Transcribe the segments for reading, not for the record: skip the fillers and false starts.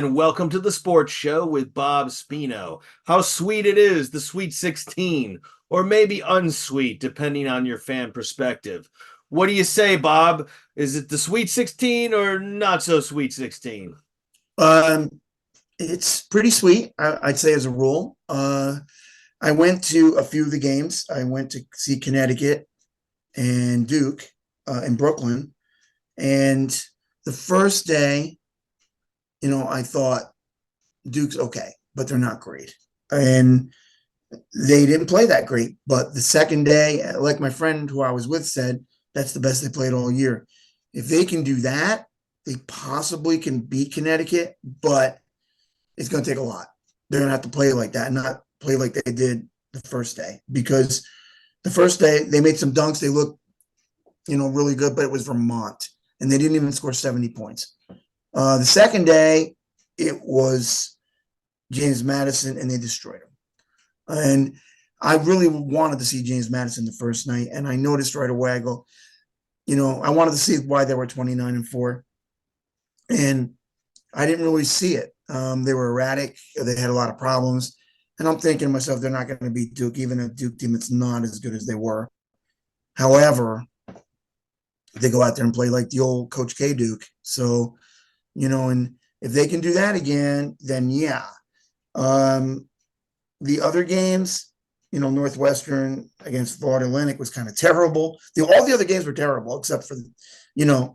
and welcome to the Sports Show with Bob Spino. How sweet it is, the Sweet 16, or maybe unsweet, depending on your fan perspective. What do you say, Bob? Is it the Sweet 16 or not so sweet 16? Um, it's pretty sweet, I'd say, as a rule. I went to a few of the games. I went to see Connecticut and Duke in Brooklyn. And the first day, I thought Duke's okay, but they're not great. And they didn't play that great. But the second day, like my friend who I was with said, that's the best they played all year. If they can do that, they possibly can beat Connecticut, but it's going to take a lot. They're going to have to play like that, and not play like they did the first day, because the first day they made some dunks. They looked, really good, but it was Vermont, and they didn't even score 70 points. The second day, it was James Madison, and they destroyed him. And I really wanted to see James Madison the first night, and I noticed right away. I go, I wanted to see why they were 29-4, and I didn't really see it. They were erratic. They had a lot of problems. And I'm thinking to myself, they're not going to beat Duke, even a Duke team that's not as good as they were. However, they go out there and play like the old Coach K Duke. So, and if they can do that again, then yeah. The other games, Northwestern against Florida Atlantic was kind of terrible. All the other games were terrible, except for, there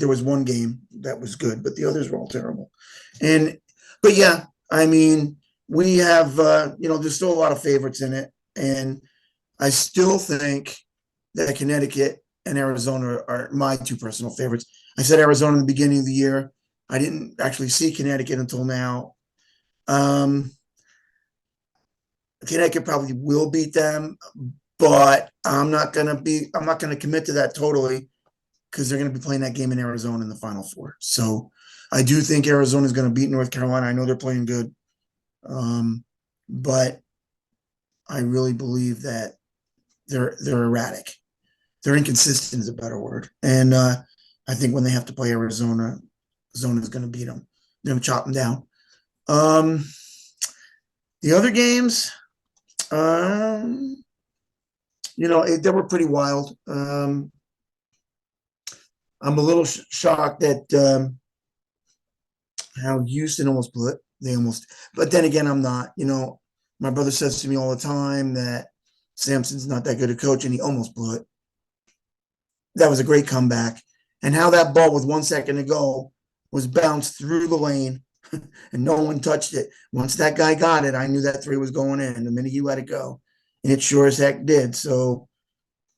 was one game that was good, but the others were all terrible. But yeah, I mean, we have, there's still a lot of favorites in it. And I still think that Connecticut and Arizona are my two personal favorites. I said Arizona in the beginning of the year. I didn't actually see Connecticut until now. Connecticut probably will beat them, but I'm not going to commit to that totally, because they're going to be playing that game in Arizona in the Final Four. So I do think Arizona is going to beat North Carolina. I know they're playing good, but I really believe that they're erratic. They're inconsistent is a better word. And I think when they have to play Arizona is going to beat them. They're going to chop them down. The other games, they were pretty wild. I'm a little shocked at how Houston almost blew it. But then again, I'm not. My brother says to me all the time that Sampson's not that good a coach, and he almost blew it. That was a great comeback. And how that ball with 1 second to go was bounced through the lane, and no one touched it. Once that guy got it, I knew that three was going in the minute you let it go. And it sure as heck did. So,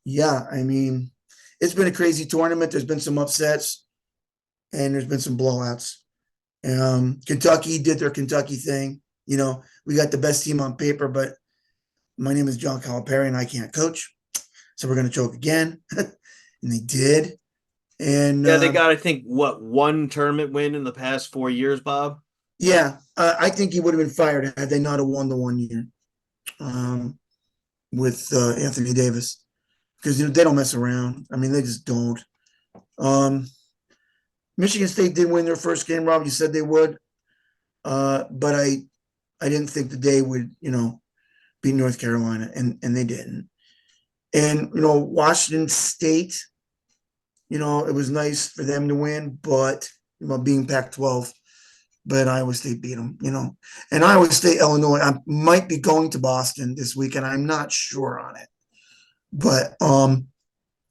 yeah, I mean, it's been a crazy tournament. There's been some upsets, and there's been some blowouts. Kentucky did their Kentucky thing. We got the best team on paper, but my name is John Calipari, and I can't coach. So we're going to choke again. And they did. And yeah, they got, I think, one tournament win in the past 4 years, Bob? Yeah, I think he would have been fired had they not have won the 1 year with Anthony Davis, because they don't mess around. I mean, they just don't. Michigan State did win their first game, Rob. You said they would, but I didn't think that they would, beat North Carolina, and they didn't. And Washington State, it was nice for them to win, but being Pac-12. But Iowa State beat them, And Iowa State, Illinois, I might be going to Boston this week, and I'm not sure on it. But I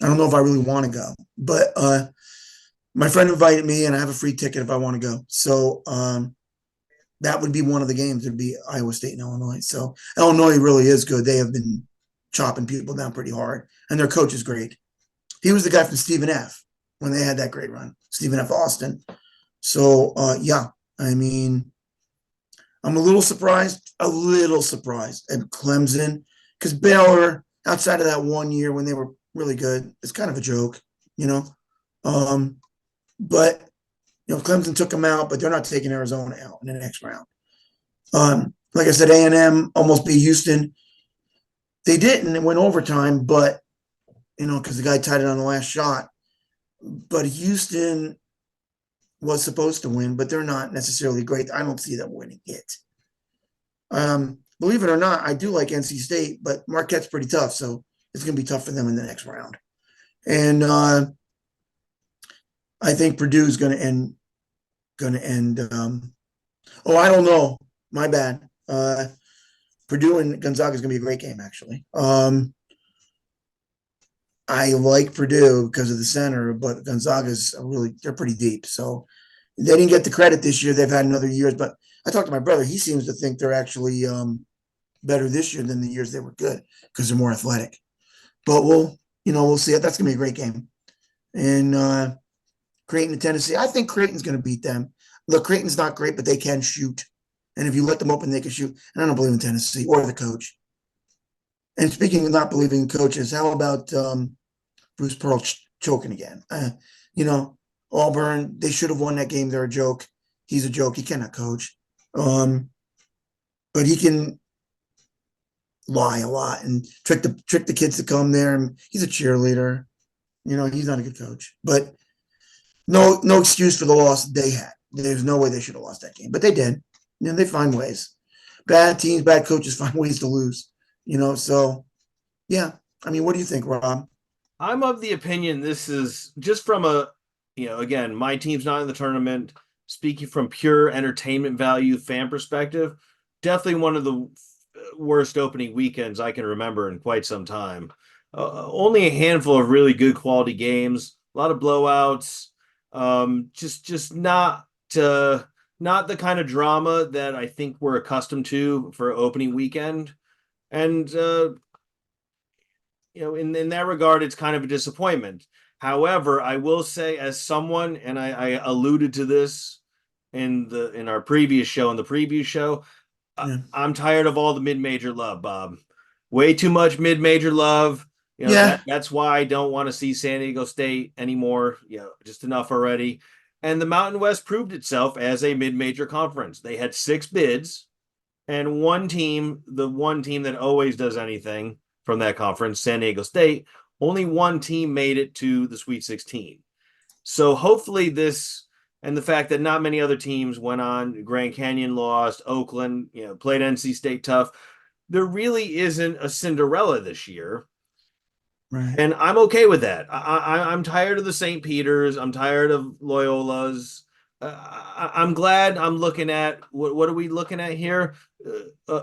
don't know if I really want to go. But my friend invited me, and I have a free ticket if I want to go. So that would be one of the games. It would be Iowa State and Illinois. So Illinois really is good. They have been chopping people down pretty hard, and their coach is great. He was the guy from Stephen F. when they had that great run, Stephen F. Austin. So, yeah. I mean, I'm a little surprised at Clemson, because Baylor, outside of that 1 year when they were really good, it's kind of a joke, But, Clemson took them out, but they're not taking Arizona out in the next round. Like I said, A&M almost beat Houston. They didn't. It went overtime, but, because the guy tied it on the last shot. but Houston was supposed to win, but they're not necessarily great. I don't see them winning it. Believe it or not, I do like NC State, but Marquette's pretty tough, so it's going to be tough for them in the next round. And I think Purdue's going to end. Going to end. I don't know. My bad. Purdue and Gonzaga is going to be a great game, actually. I like Purdue because of the center, but Gonzaga's they're pretty deep. So they didn't get the credit this year. They've had another years, but I talked to my brother. He seems to think they're actually better this year than the years they were good because they're more athletic. But we'll see. That's going to be a great game. And Creighton and Tennessee, I think Creighton's going to beat them. Look, Creighton's not great, but they can shoot. And if you let them open, they can shoot. And I don't believe in Tennessee or the coach. And speaking of not believing in coaches, how about Bruce Pearl choking again? Auburn, they should have won that game. They're a joke. He's a joke. He cannot coach. But he can lie a lot and trick the kids to come there. And he's a cheerleader. He's not a good coach. But no excuse for the loss they had. There's no way they should have lost that game. But they did. They find ways. Bad teams, bad coaches find ways to lose. So yeah. I mean, what do you think, Rob? I'm of the opinion this is just from again, my team's not in the tournament. Speaking from pure entertainment value, fan perspective, definitely one of the worst opening weekends I can remember in quite some time. Only a handful of really good quality games, a lot of blowouts. Just not the kind of drama that I think we're accustomed to for opening weekend. And in that regard, it's kind of a disappointment. However, I will say, as someone, and I alluded to this in our previous show, in the preview show, Yeah. I'm tired of all the mid-major love, Bob. Way too much mid-major love. That's why I don't want to see San Diego State anymore. Just enough already. And the Mountain West proved itself as a mid-major conference. They had 6 bids, and the one team that always does anything from that conference, San Diego State, only one team made it to the Sweet 16. So hopefully this, and the fact that not many other teams went on, Grand Canyon lost, Oakland, played NC State tough. There really isn't a Cinderella this year. Right. And I'm okay with that. I'm tired of the St. Peter's. I'm tired of Loyola's. I'm glad I'm looking at what are we looking at here?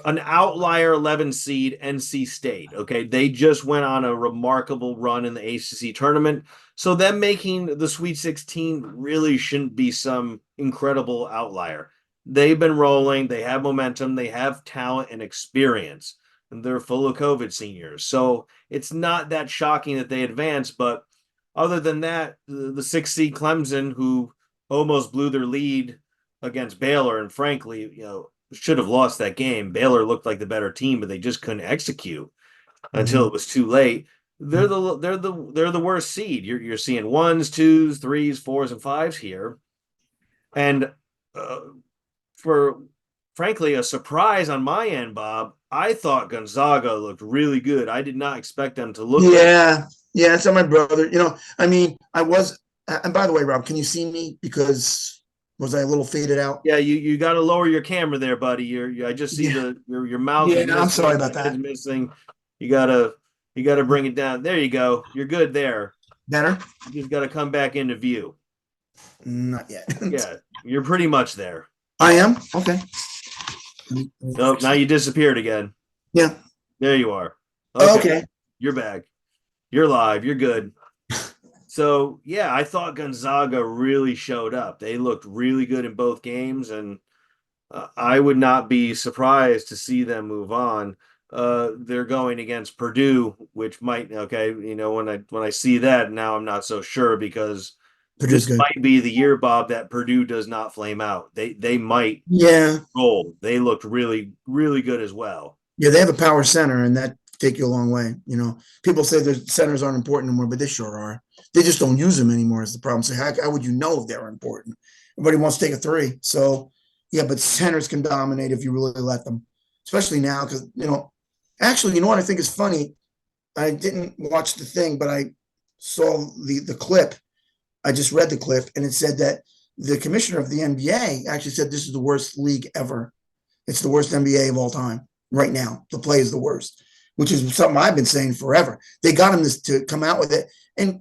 An outlier 11 seed NC State. Okay, they just went on a remarkable run in the ACC tournament. So them making the Sweet 16 really shouldn't be some incredible outlier. They've been rolling. They have momentum. They have talent and experience. And they're full of COVID seniors. So it's not that shocking that they advance. But other than that, the 6 seed Clemson, who almost blew their lead against Baylor, and frankly, should have lost that game. Baylor looked like the better team, but they just couldn't execute until it was too late. They're the worst seed. You're seeing 1s, 2s, 3s, 4s, and 5s here, and for frankly a surprise on my end, Bob, I thought Gonzaga looked really good. I did not expect them to look. Yeah, that's on my brother. I mean, I was. And by the way, Rob, can you see me? Because was I a little faded out? Yeah, you got to lower your camera there, buddy. I just see your mouth. Yeah, I'm sorry about that. Is missing. You gotta bring it down. There you go. You're good there. Better. You just got to come back into view. Not yet. Yeah, you're pretty much there. I am. Okay. Nope, now you disappeared again. Yeah. There you are. Okay. You're back. You're live. You're good. So, yeah, I thought Gonzaga really showed up. They looked really good in both games, and I would not be surprised to see them move on. They're going against Purdue, which might, when I see that, now I'm not so sure, because Purdue's this might be the year, Bob, that Purdue does not flame out. They might roll. They looked really, really good as well. Yeah, they have a power center, and that take you a long way. People say the centers aren't important anymore, but they sure are. They just don't use them anymore is the problem. So how would you know if they're important? Everybody wants to take a 3. So, yeah, but centers can dominate if you really let them, especially now because, actually, you know what I think is funny? I didn't watch the thing, but I saw the clip. I just read the clip, and it said that the commissioner of the NBA actually said this is the worst league ever. It's the worst NBA of all time right now. The play is the worst, which is something I've been saying forever. They got him to come out with it. And,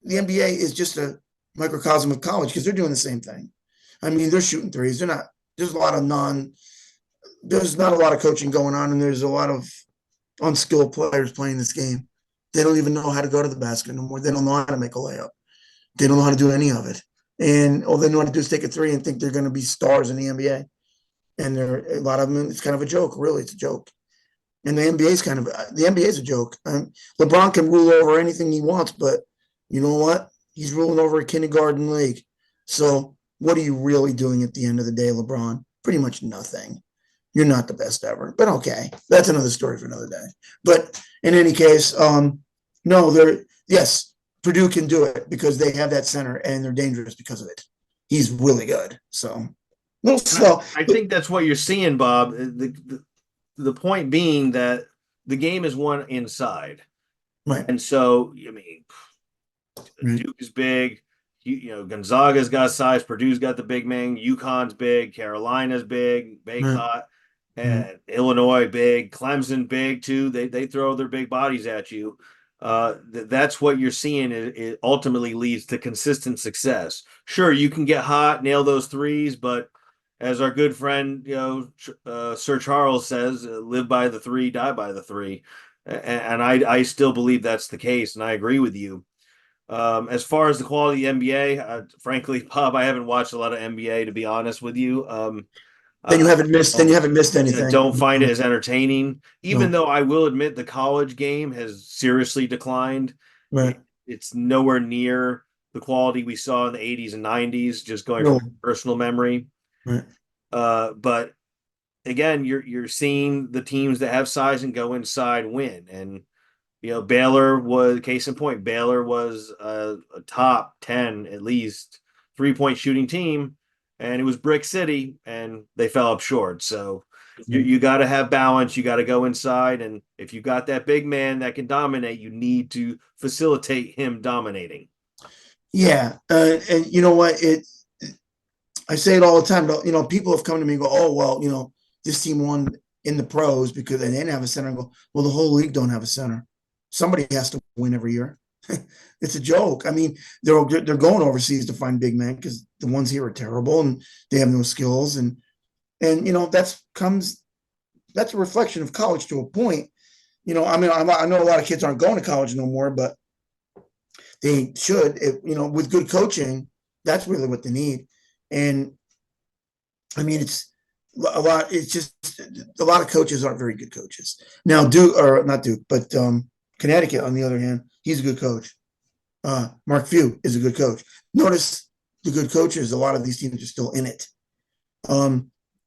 the NBA is just a microcosm of college because they're doing the same thing. I mean, they're shooting threes. There's a lot of there's not a lot of coaching going on, and there's a lot of unskilled players playing this game. They don't even know how to go to the basket no more. They don't know how to make a layup. They don't know how to do any of it. And all they know how to do is take a three and think they're going to be stars in the NBA. And a lot of them, it's kind of a joke. Really, it's a joke. And the NBA is a joke. LeBron can rule over anything he wants, but you know what? He's ruling over a kindergarten league. So what are you really doing at the end of the day, LeBron? Pretty much nothing. You're not the best ever, but okay, that's another story for another day. But in any case, no, yes, Purdue can do it because they have that center and they're dangerous because of it. He's really good. So a little slow. I think that's what you're seeing, Bob. The point being that the game is won inside, Right. and so I mean, Duke is big. Gonzaga's got size. Purdue's got the big man. UConn's big. Carolina's big. Baycott and Illinois big. Clemson big too. They throw their big bodies at you. That's what you're seeing. It ultimately leads to consistent success. Sure, you can get hot, nail those threes, but as our good friend, Sir Charles says, live by the three, die by the three. And I still believe that's the case, and I agree with you. As far as the quality of the NBA, frankly, Bob, I haven't watched a lot of NBA to be honest with you. Then you haven't missed. Then you haven't missed anything. Don't find it as entertaining, even No. though I will admit the college game has seriously declined. Right. It's nowhere near the quality we saw in the 80s and 90s, just going No. from personal memory. Right. But again, you're seeing the teams that have size and go inside win. And Baylor was case in point. Baylor was a top 10 at least 3-point shooting team, and it was Brick City, and they fell up short. So you got to have balance. You got to go inside, and if you got that big man that can dominate, you need to facilitate him dominating. Yeah, and you know what? I say it all the time. People have come to me and go, "Oh, well, this team won in the pros because they didn't have a center." I go, "Well, the whole league don't have a center. Somebody has to win every year." It's a joke. I mean, they're going overseas to find big men because the ones here are terrible and they have no skills, and that's a reflection of college to a point. I mean, I know a lot of kids aren't going to college no more, but they should. With good coaching, that's really what they need. And I mean, it's a lot. It's just a lot of coaches aren't very good coaches. Now, Duke, or not Duke, but Connecticut, on the other hand, he's a good coach. Mark Few is a good coach. Notice the good coaches, a lot of these teams are still in it.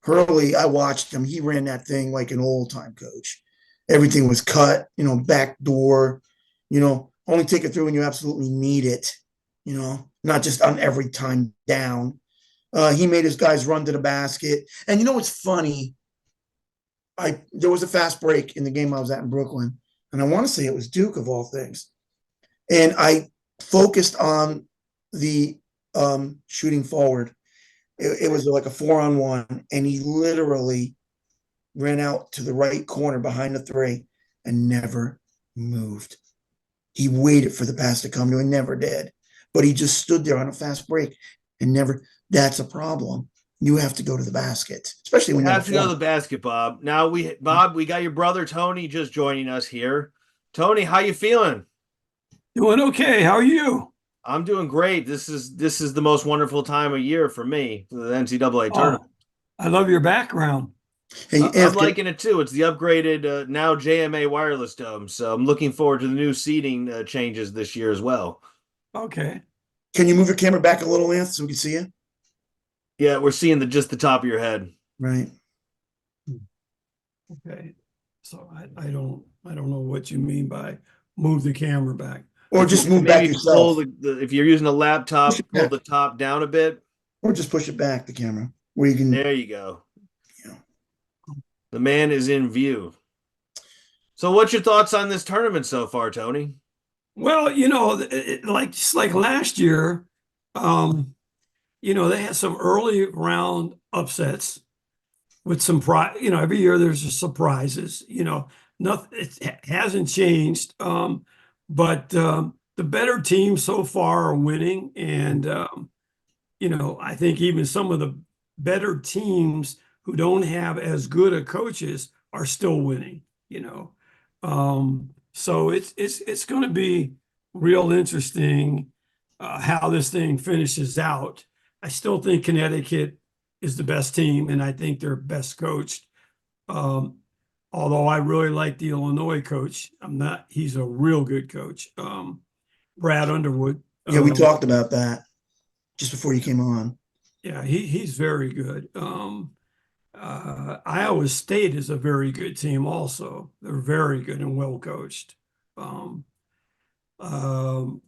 Hurley, I watched him. He ran that thing like an old-time coach. Everything was cut, back door, only take it through when you absolutely need it, not just on every time down. He made his guys run to the basket. And what's funny? There was a fast break in the game I was at in Brooklyn, and I want to say it was Duke of all things. And I focused on the shooting forward. It was like a 4-on-1, and he literally ran out to the right corner behind the three and never moved. He waited for the pass to come to him and never did. But he just stood there on a fast break and never. That's a problem. You have to go to the basket, especially when you have to go to the basket, Bob. Now we got your brother Tony just joining us here. Tony, how you feeling? Doing okay. How are you? I'm doing great. This is the most wonderful time of year for me, the NCAA tournament. I love your background. Hey, I'm liking it too. It's the upgraded now JMA wireless dome, so I'm looking forward to the new seating changes this year as well. Okay. Can you move your camera back a little, Lance, so we can see you? Yeah, we're seeing just the top of your head. Right. Okay. So I don't know what you mean by move the camera back. Or just move back yourself. If you're using a laptop, pull the top down a bit. Or just push it back, the camera, where you can. There you go. The man is in view. So what's your thoughts on this tournament so far, Tony? Well, just like last year, um, they had some early round upsets with some pri every year there's just surprises, nothing, it hasn't changed. But the better teams so far are winning. And, I think even some of the better teams who don't have as good a coaches are still winning, you know. So it's going to be real interesting how this thing finishes out. I still think Connecticut is the best team, and I think they're best coached. Um, Although I really like the Illinois coach. He's a real good coach. Brad Underwood. Yeah, we Um, talked about that just before you came on. yeah, he's very good. Iowa State is a very good team also. They're very good and well coached. Um, and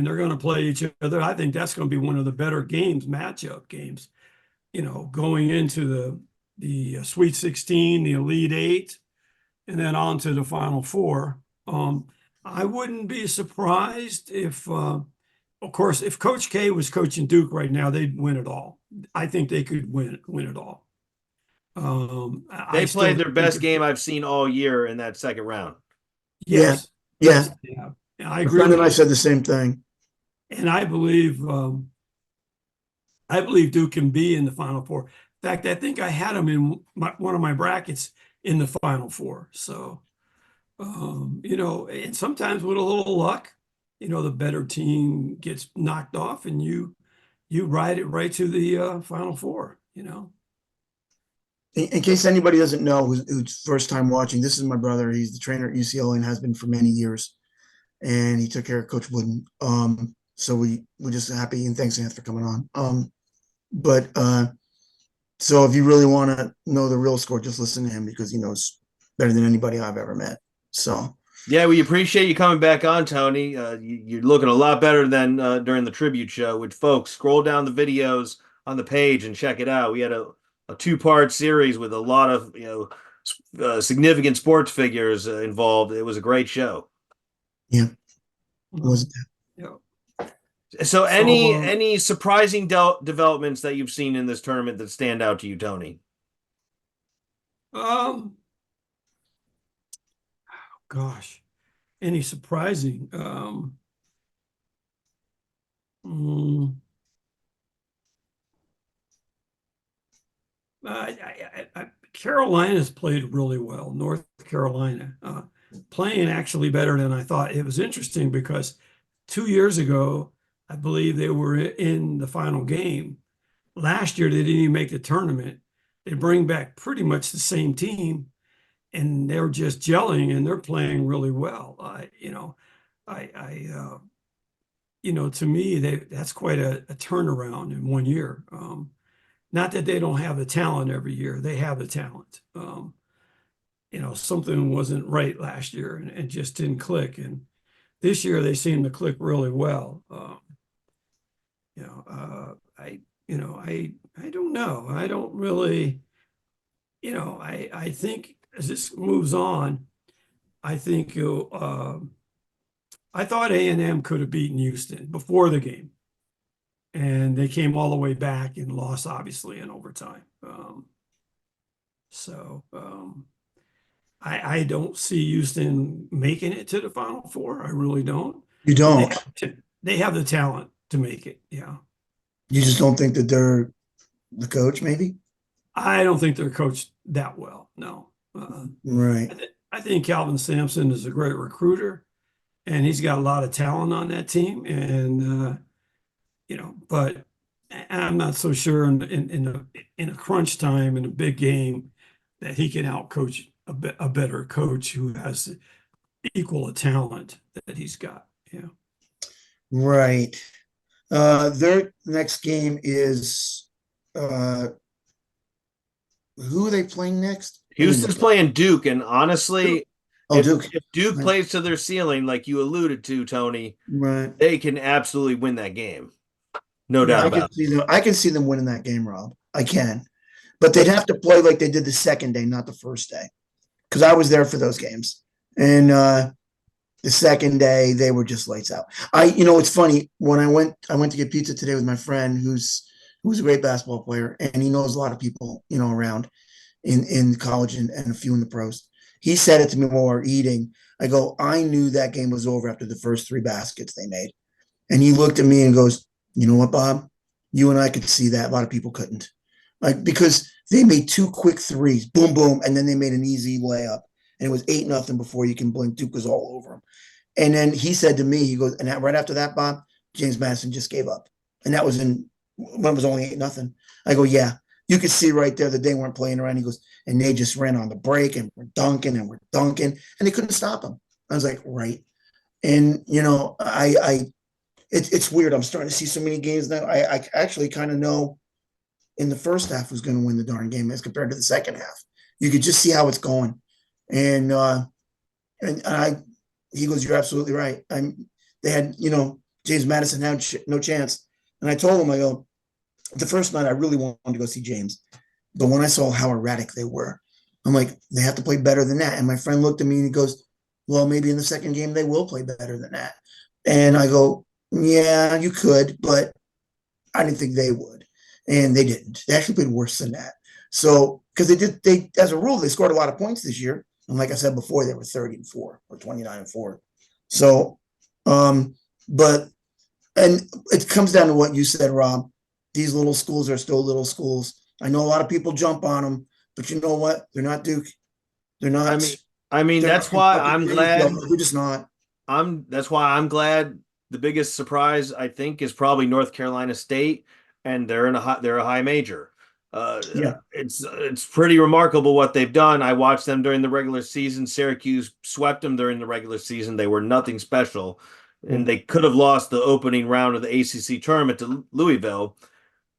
they're going to play each other. I think that's going to be one of the better games, matchup games, going into the Sweet 16, the Elite Eight, and then on to the Final Four. I wouldn't be surprised if, of course, if Coach K was coaching Duke right now, they'd win it all. I think they could win it all. I They still played their think best game I've seen all year in that second round. Yeah, yes, yeah. yes, yeah. I A agree friend with and I you, said the same thing. and I believe Duke can be in the Final Four. In fact, I think I had them in one of my brackets in the Final Four. So, and sometimes with a little luck, the better team gets knocked off, and you ride it right to the Final Four. In case anybody doesn't know who's first time watching, this is my brother. He's the trainer at UCLA and has been for many years. And he took care of Coach Wooden. So we're just happy, and thanks, Anth, for coming on. But so if you really want to know the real score, just listen to him because he knows better than anybody I've ever met. So Yeah, we appreciate you coming back on, Tony. You're looking a lot better than during the tribute show. With folks, scroll down the videos on the page and check it out. We had a two-part series with a lot of significant sports figures involved. It was a great show. yeah, it Well, wasn't that. yeah. So, So, any surprising developments that you've seen in this tournament that stand out to you, Tony? um, gosh, any surprising? Mm, Carolina's played really well. North Carolina playing actually better than I thought. It was interesting because 2 years ago, I believe they were in the final game. Last year, they didn't even make the tournament. They bring back pretty much the same team, and they're just gelling and they're playing really well. To me, that's quite a turnaround in 1 year. Not that they don't have the talent every year; they have the talent. Something wasn't right last year and just didn't click. And this year, they seem to click really well. I don't know. I don't really. I think as this moves on, I think I thought A&M could have beaten Houston before the game, and they came all the way back and lost, obviously, in overtime. So I don't see Houston making it to the Final Four. I really don't. You But don't. they have the talent to make it. Yeah. You just don't think that they're the coach, maybe? I don't think they're coached that well. No. Right. I think Calvin Sampson is a great recruiter, and he's got a lot of talent on that team. And but I'm not so sure in a crunch time in a big game that he can outcoach a better coach who has equal a talent that he's got. Yeah. Right. Their next game is who are they playing next? Let me Houston's look up. playing Duke, and honestly, Oh, Duke. if Duke Right. plays to their ceiling, like you alluded to, Tony, Right. they can absolutely win that game. No Yeah. doubt I about can it. see them. I can see them winning that game, Rob. I can, but they'd have to play like they did the second day, not the first day, because I was there for those games, and The second day they were just lights out. It's funny when I went to get pizza today with my friend who's a great basketball player, and he knows a lot of people, around in college and a few in the pros. He said it to me while we were eating. I go, I knew that game was over after the first three baskets they made. And he looked at me and goes, you know what, Bob? You and I could see that. A lot of people couldn't. Like, because they made two quick threes, boom, boom, and then they made an easy layup. And it was 8-0 before you can blink. Duke was all over him. And then he said to me, he goes, and right after that, Bob, James Madison just gave up. And that was when it was only 8-0. I go, yeah, you could see right there that they weren't playing around. He goes, and they just ran on the break and we're dunking, and they couldn't stop him. I was like, right. And, it's weird. I'm starting to see so many games now. I actually kind of know in the first half who's going to win the darn game as compared to the second half. You could just see how it's going. And he goes, you're absolutely right. They had, James Madison had no chance. And I told him, I go, the first night I really wanted to go see James. But when I saw how erratic they were, I'm like, they have to play better than that. And my friend looked at me and he goes, well, maybe in the second game they will play better than that. And I go, yeah, you could, but I didn't think they would. And they didn't. They actually played worse than that. So, because they as a rule, they scored a lot of points this year. And like I said before, they were 30-4 or 29-4. So, but it comes down to what you said, Rob. These little schools are still little schools. I know a lot of people jump on them, but you know what? They're not Duke. They're not. I mean, that's why I'm glad. They're just not. That's why I'm glad. The biggest surprise, I think, is probably North Carolina State, and they're a high major. Yeah. It's pretty remarkable what they've done. I watched them during the regular season. Syracuse swept them during the regular season. They were nothing special, and they could have lost the opening round of the ACC tournament to Louisville.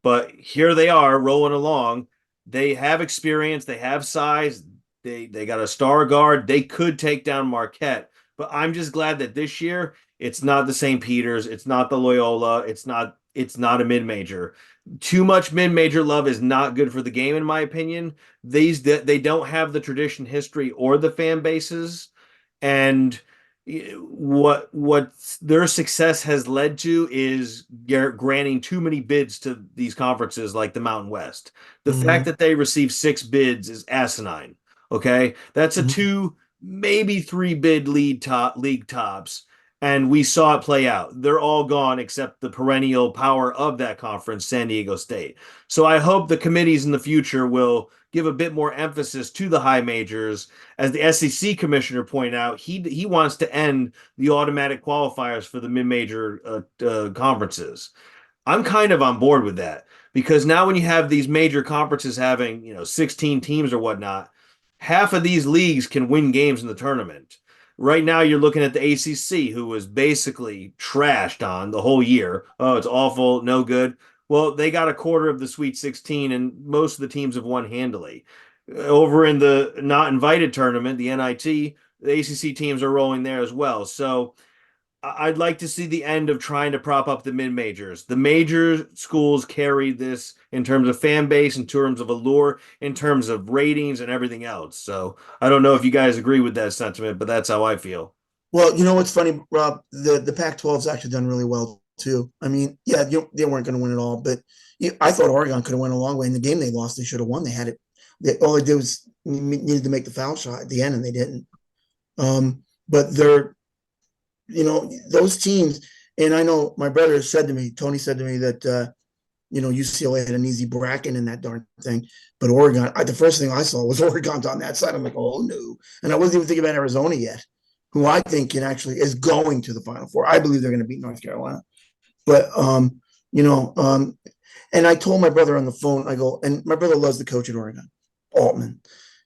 But here they are rolling along. They have experience. They have size. They got a star guard. They could take down Marquette. But I'm just glad that this year it's not the St. Peter's. It's not the Loyola. It's not a mid-major. Too much mid-major love is not good for the game, in my opinion. They don't have the tradition, history, or the fan bases. And what their success has led to is granting too many bids to these conferences like the Mountain West. The fact that they received 6 bids is asinine. Okay, that's a 2, maybe 3 bid league tops, and we saw it play out. They're all gone except the perennial power of that conference, San Diego State. So I hope the committees in the future will give a bit more emphasis to the high majors. As the SEC commissioner pointed out, he wants to end the automatic qualifiers for the mid-major conferences. I'm kind of on board with that, because now when you have these major conferences having 16 teams or whatnot, half of these leagues can win games in the tournament. Right now, you're looking at the ACC, who was basically trashed on the whole year. Oh, it's awful, no good. Well, they got a quarter of the Sweet 16, and most of the teams have won handily. Over in the not invited tournament, the NIT, the ACC teams are rolling there as well. So I'd like to see the end of trying to prop up the mid-majors. The major schools carry this in terms of fan base, in terms of allure, in terms of ratings and everything else. So I don't know if you guys agree with that sentiment, but that's how I feel. Well, you know what's funny, Rob? The Pac-12's actually done really well too. I mean, yeah, they weren't going to win it all, but I thought Oregon could have went a long way. In the game they lost, they should have won. They had it. All they did was needed to make the foul shot at the end, and they didn't. But they're those teams, and I know my brother said to me, Tony said to me that, UCLA had an easy bracket in that darn thing, but Oregon, the first thing I saw was Oregon's on that side. I'm like, oh no. And I wasn't even thinking about Arizona yet, who I think is going to the Final Four. I believe they're going to beat North Carolina. But, and I told my brother on the phone, I go, and my brother loves the coach at Oregon, Altman.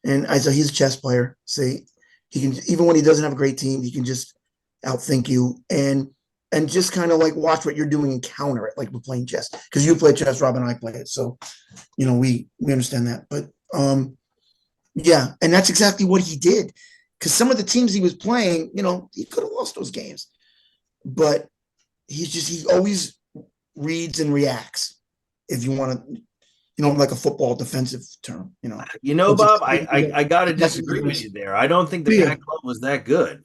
And I said, he's a chess player. Say he can, even when he doesn't have a great team, he can just outthink you and just kind of like watch what you're doing and counter it, like we're playing chess. Because you play chess, Rob, and I play it. So, we understand that. But yeah, and that's exactly what he did. Because some of the teams he was playing, he could have lost those games. But he always reads and reacts, if you want to, like a football defensive term, Bob, I got to disagree with you there. I don't think the Pac-12 was that good.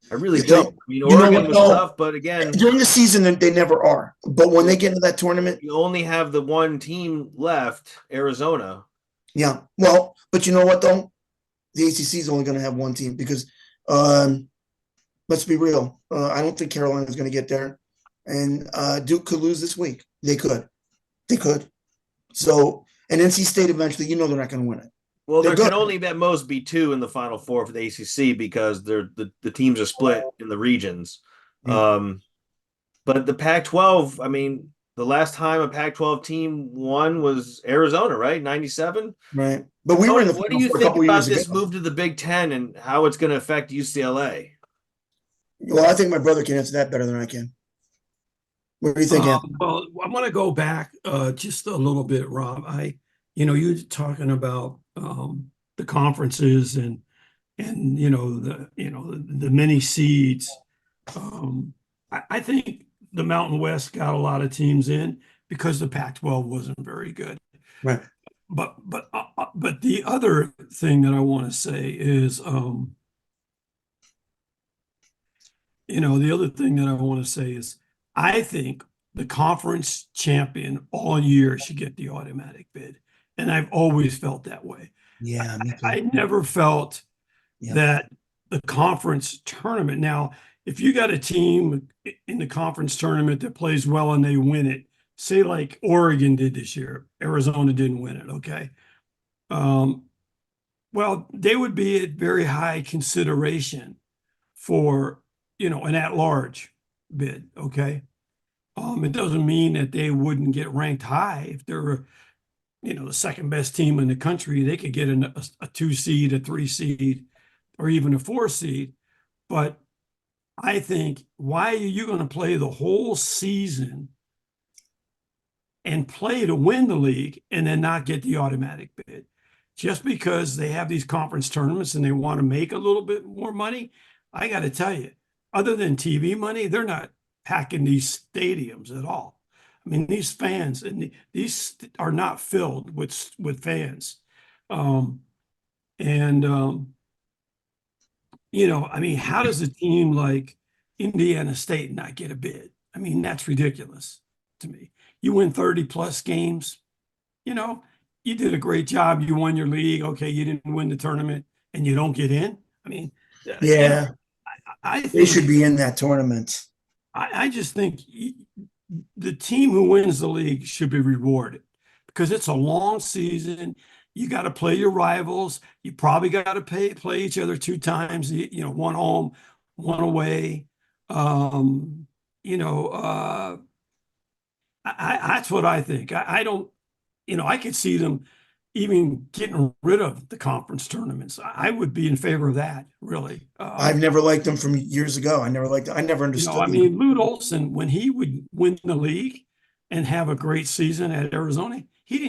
I really You know, don't. I mean, you know Oregon what was though? tough, but again, During the season, they never are. But when they get into that tournament, you only have the one team left, Arizona. yeah. Well, but you know what though? The ACC is only going to have one team because, um, let's be real. I don't think Carolina's going to get there, and Duke could lose this week. They could. They could. So, and NC State eventually, you know, they're not going to win it. Well, They're there good. can only at most be two in the Final Four for the ACC because the teams are split in the regions. Yeah. But the Pac-12, I mean, the last time a Pac-12 team won was Arizona, right? 97. Right. But we were in Tony, the what do final you four a think couple years about ago. this move to the Big Ten and how it's going to affect UCLA? Well, I think my brother can answer that better than I can. What do you think, Anthony? Well, I want to go back just a little bit, Rob. You're talking about the conferences and the many seeds. I think the Mountain West got a lot of teams in because the Pac-12 wasn't very good. Right. But the other thing that I want to say is, the other thing that I want to say is, I think the conference champion all year should get the automatic bid, and I've always felt that way. Yeah, me too. I never felt Yeah. that the conference tournament. Now, if you got a team in the conference tournament that plays well and they win it, say like Oregon did this year, Arizona didn't win it, okay? Well, they would be at very high consideration for, an at-large bid, okay? It doesn't mean that they wouldn't get ranked high. If they're, the second best team in the country, they could get a 2 seed, a 3 seed, or even a 4 seed. But I think, why are you going to play the whole season and play to win the league and then not get the automatic bid? Just because they have these conference tournaments and they want to make a little bit more money, I got to tell you, other than TV money, they're not packing these stadiums at all. I mean, these fans and these are not filled with fans. And I mean, how does a team like Indiana State not get a bid? I mean, that's ridiculous to me. You win 30 plus games, you know, you did a great job. You won your league. Okay, you didn't win the tournament and you don't get in. I mean, Yeah. I They should think, be in that tournament. I just think the team who wins the league should be rewarded because it's a long season. You got to play your rivals. You probably got to play each other 2 times, one home, one away. Um, you know, that's what I think. I don't, I could see them even getting rid of the conference tournaments. I would be in favor of that, really. I've never liked them from years ago. I never understood I them. mean, Lute Olson, when he would win the league and have a great season at Arizona, he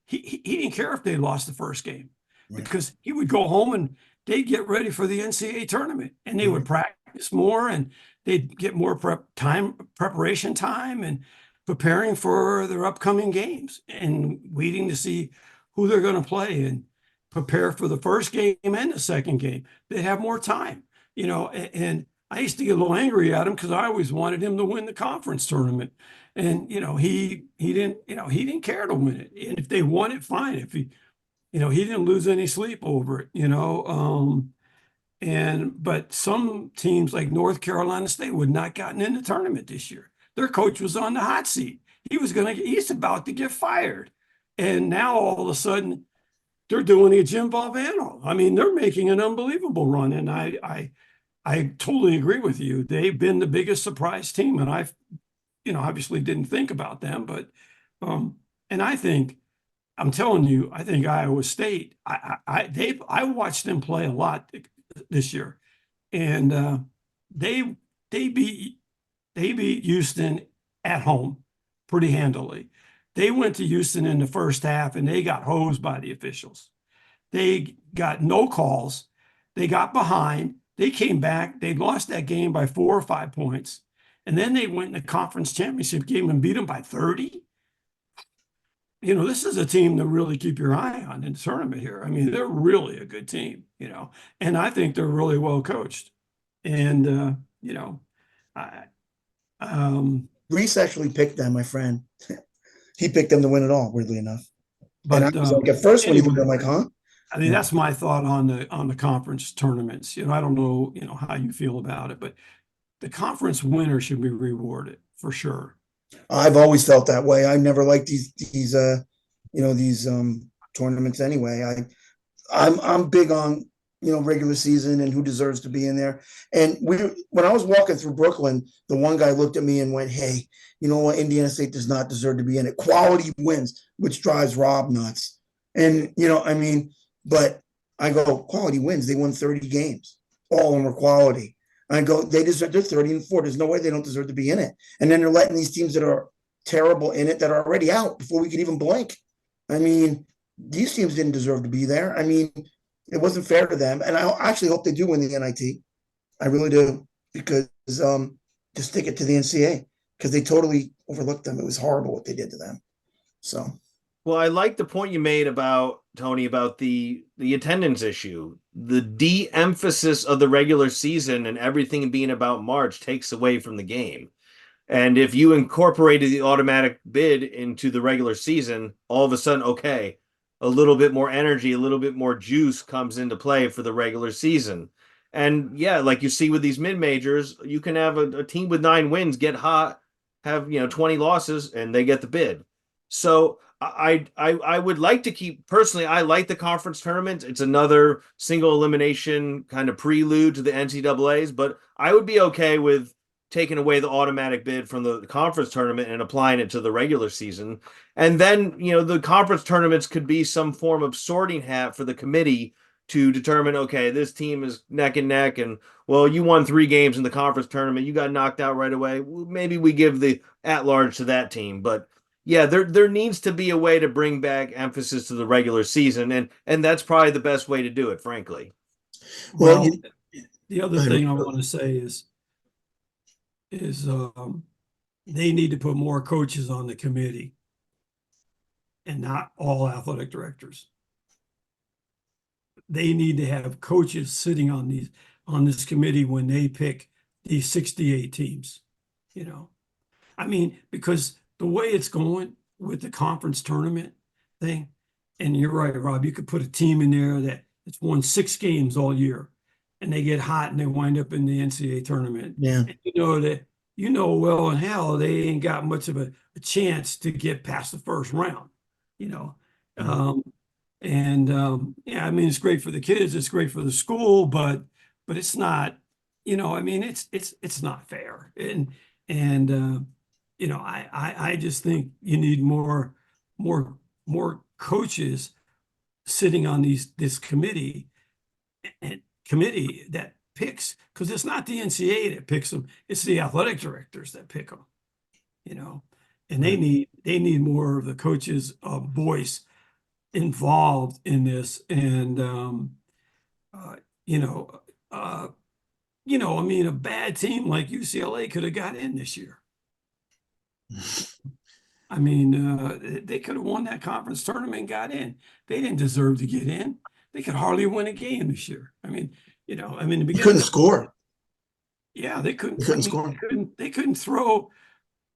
didn't care if they lost the first game Right. because he would go home and they'd get ready for the NCAA tournament and they would practice more and they'd get more preparation time and preparing for their upcoming games and waiting to see who they're going to play and prepare for the first game and the second game. They'd have more time, and I used to get a little angry at him because I always wanted him to win the conference tournament. And, he didn't care to win it. And if they won it, fine. If he didn't lose any sleep over it. But some teams like North Carolina State would not gotten in the tournament this year. Their coach was on the hot seat. He's about to get fired. And now all of a sudden they're doing a Jim Valvano. I mean, they're making an unbelievable run. And I totally agree with you. They've been the biggest surprise team, and I've, obviously didn't think about them, but and I'm telling you, I think Iowa State. I watched them play a lot this year, and they they beat Houston at home pretty handily. They went to Houston in the first half, and they got hosed by the officials. They got no calls. They got behind. They came back. They lost that game by 4 or 5 points. And then they went in the conference championship game and beat them by 30. This is a team to really keep your eye on in the tournament here. I mean, they're really a good team, and I think they're really well coached. And I Reese actually picked them, my friend. He picked them to win it all, weirdly enough. And I but was like, at first when he did it, anyway, I'm like, huh? I mean, Yeah. that's my thought on the conference tournaments. I don't know, how you feel about it, but the conference winner should be rewarded for sure. I've always felt that way. I never liked these these tournaments anyway. I'm big on regular season and who deserves to be in there. And when I was walking through Brooklyn, the one guy looked at me and went, "Hey, you know what? Indiana State does not deserve to be in it. Quality wins," which drives Rob nuts. And I mean, but I go, quality wins. They won 30 games. All of them were quality. I go, they deserve. They're 30-4. There's no way they don't deserve to be in it. And then they're letting these teams that are terrible in it that are already out before we could even blink. I mean, these teams didn't deserve to be there. I mean, it wasn't fair to them. And I actually hope they do win the NIT. I really do, because to stick it to the NCAA, because they totally overlooked them. It was horrible what they did to them. So, Well, I like the point you made about Tony about the attendance issue. The de-emphasis of the regular season and everything being about March takes away from the game. And if you incorporated the automatic bid into the regular season, all of a sudden, okay, a little bit more energy, a little bit more juice comes into play for the regular season. And yeah, like you see with these mid majors, you can have a team with 9 wins get hot, have 20 losses, and they get the bid. So I would like to keep personally. I like the conference tournament. It's another single elimination kind of prelude to the NCAA's, but I would be okay with taking away the automatic bid from the conference tournament and applying it to the regular season. And then, the conference tournaments could be some form of sorting hat for the committee to determine, okay, this team is neck and neck, and well, you won 3 games in the conference tournament, you got knocked out right away. Maybe we give the at large to that team, but yeah, there needs to be a way to bring back emphasis to the regular season, and that's probably the best way to do it, frankly. well, Well, the other thing I want to say is they need to put more coaches on the committee and not all athletic directors. They need to have coaches sitting on this committee when they pick these 68 teams. I mean, because the way it's going with the conference tournament thing, and you're right, Rob, you could put a team in there that's won 6 games all year, and they get hot and they wind up in the NCAA tournament. yeah. And that well and how they ain't got much of a chance to get past the first round. Yeah, I mean, it's great for the kids, it's great for the school, but it's not. I mean, it's not fair. And I just think you need more coaches sitting on this committee that picks, because it's not the NCAA that picks them, it's the athletic directors that pick them. And they need more of the coaches' voice involved in this. And I mean, a bad team like UCLA could have got in this year. I mean, they could have won that conference tournament and got in. They didn't deserve to get in. They could hardly win a game this year. I mean, the They couldn't score. Yeah, they couldn't. They couldn't score. They couldn't throw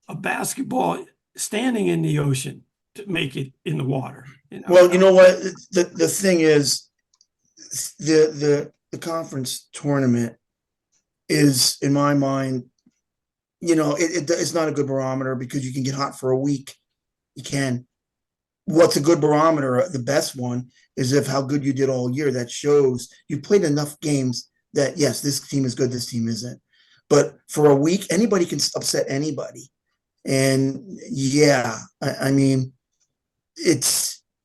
a basketball standing in the ocean to make it in the water. Well, you know what? The thing is, the conference tournament is, in my mind, it's not a good barometer, because you can get hot for a week. You can. What's a good barometer? The best one is if how good you did all year. That shows you played enough games that, yes, this team is good, this team isn't. But for a week, anybody can upset anybody. And yeah, I mean, and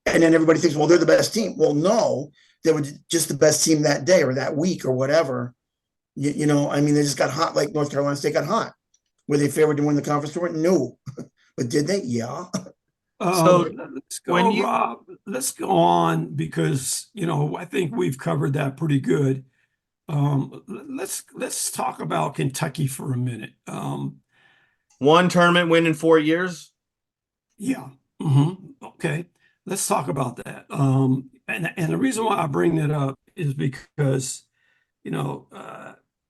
then everybody thinks, well, they're the best team. Well, no, they were just the best team that day or that week or whatever. I mean, they just got hot like North Carolina State got hot. Were they favored to win the conference tournament? No. But did they? Yeah. So let's go, Rob. Let's go on, because I think we've covered that pretty good. Let's talk about Kentucky for a minute. One tournament win in 4 years. Yeah. Okay. Let's talk about that. And the reason why I bring that up is because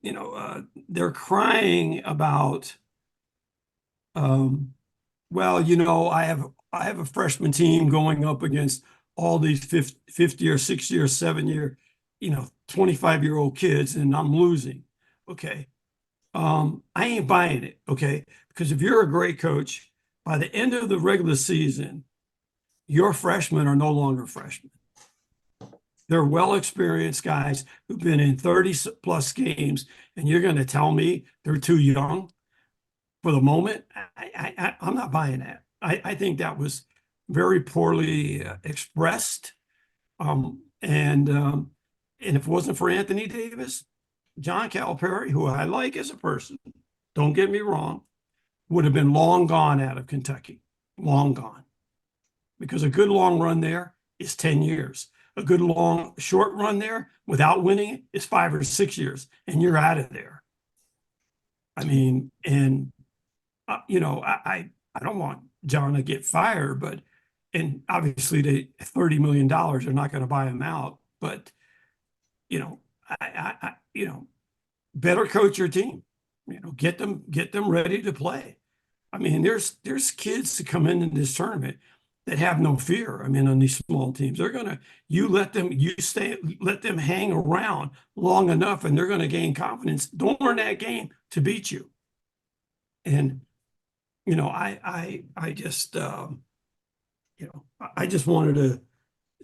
they're crying about, um, well, I have a freshman team going up against all these 50 or 60 or 7-year, 25-year-old kids, and I'm losing. Okay. I ain't buying it. Okay. Because if you're a great coach, by the end of the regular season, your freshmen are no longer freshmen. They're well experienced guys who've been in 30 plus games, and you're going to tell me they're too young for the moment? I'm not buying that. I think that was very poorly expressed. And if it wasn't for Anthony Davis, John Calipari, who I like as a person, don't get me wrong, would have been long gone out of Kentucky, long gone. Because a good long run there is 10 years. A good long short run there without winning is 5 or 6 years, and you're out of there. I mean, and I don't want John to get fired, and obviously the $30 million are not going to buy him out. But better coach your team. Get them ready to play. I mean, there's kids that come into this tournament that have no fear. I mean, on these small teams, let them hang around long enough, and they're gonna gain confidence during that game to beat you. And I just I just wanted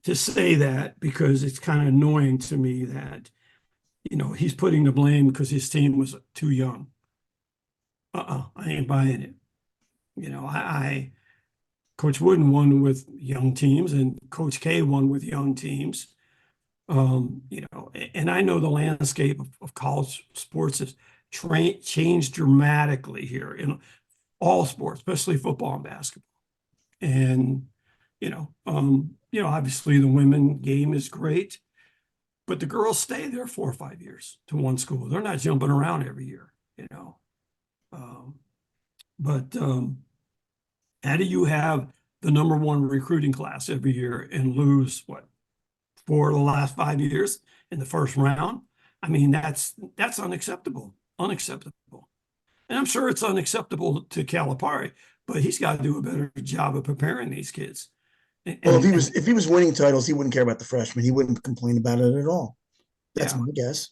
to say that, because it's kind of annoying to me that he's putting the blame because his team was too young. I ain't buying it. Coach Wooden won with young teams, and Coach K won with young teams. And I know the landscape of college sports has changed dramatically here in all sports, especially football and basketball. And obviously the women game is great, but the girls stay there 4 or 5 years to one school. They're not jumping around every year. But how do you have the number one recruiting class every year and lose for the last 5 years in the first round? I mean, that's unacceptable. Unacceptable. And I'm sure it's unacceptable to Calipari, but he's got to do a better job of preparing these kids. Well, if he was winning titles, he wouldn't care about the freshmen. He wouldn't complain about it at all. That's my guess.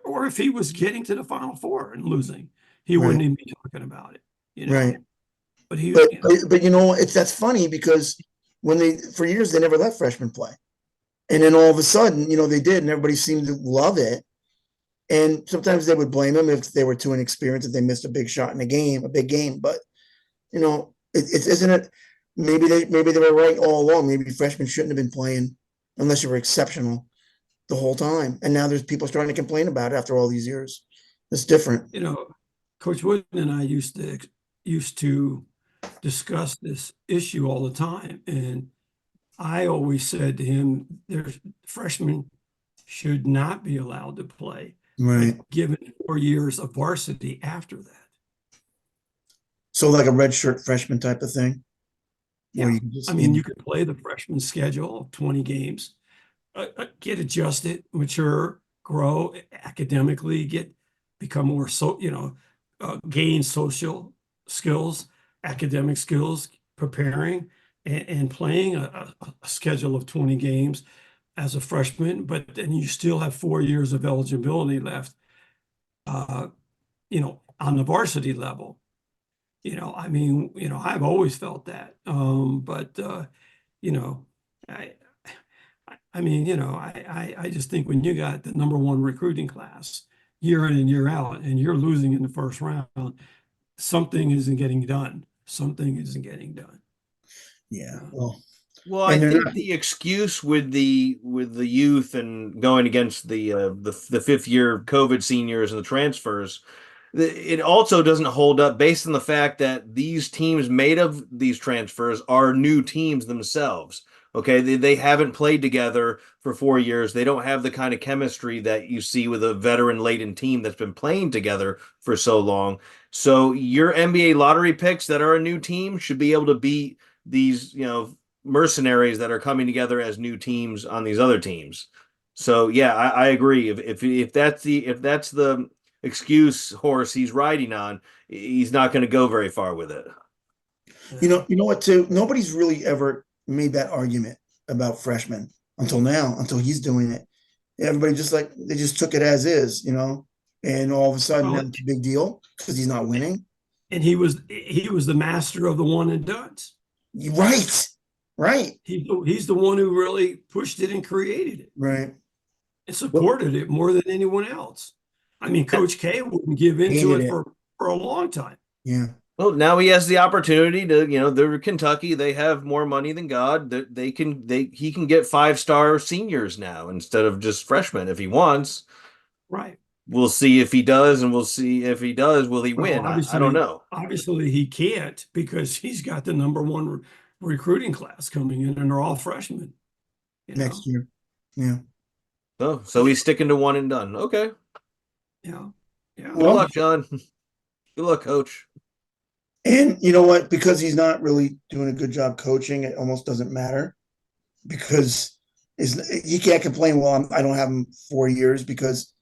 Or if he was getting to the Final Four and losing, he wouldn't even be talking about it. Right. But that's funny, because for years they never let freshmen play, and then all of a sudden, they did, and everybody seemed to love it. And sometimes they would blame them if they were too inexperienced, if they missed a big shot in a big game. But isn't it? Maybe they were right all along. Maybe freshmen shouldn't have been playing unless you were exceptional the whole time. And now there's people starting to complain about it after all these years. It's different. Coach Wooden and I used to discuss this issue all the time, and I always said to him, freshmen should not be allowed to play, right? Given 4 years of varsity after that. So like a redshirt freshman type of thing. Yeah, you could play the freshman schedule of 20 games, get adjusted, mature, grow academically, become more gain social skills, academic skills, preparing and playing a schedule of 20 games as a freshman, but then you still have 4 years of eligibility left, on the varsity level. I've always felt that. I just think when you got the number one recruiting class year in and year out, and you're losing in the first round, something isn't getting done. Something isn't getting done. Yeah. Well, I think the excuse with the youth and going against the fifth year COVID seniors and the transfers, it also doesn't hold up based on the fact that these teams made of these transfers are new teams themselves. Okay, they haven't played together for 4 years. They don't have the kind of chemistry that you see with a veteran-laden team that's been playing together for so long. So your NBA lottery picks that are a new team should be able to beat these, mercenaries that are coming together as new teams on these other teams. So yeah, I agree. If that's the excuse horse he's riding on, he's not going to go very far with it. You know what, too? Nobody's really ever made that argument about freshmen until now, until he's doing it. Everybody just like they just took it as is, and all of a sudden now Well, it's a big deal because he's not winning. and he was the master of the one and dones. Right, right, He's the one who really pushed it and created it right. and Well, supported it more than anyone else. I mean, Coach K wouldn't give into hated it it. for a long time. Yeah, Well, now he has the opportunity to, they're Kentucky. They have more money than God. He can get 5-star seniors now instead of just freshmen if he wants. Right. We'll see if he does, and we'll see if he does, will he Well, win? I don't know. obviously he can't because he's got the number one recruiting class coming in, and they're all freshmen. You know, next year. Yeah. So he's sticking to one and done. Okay. yeah, yeah. Good Well, luck, John. Good luck, coach. and you know what? Because he's not really doing a good job coaching, it almost doesn't matter because he can't complain. Well, I don't have him 4 years because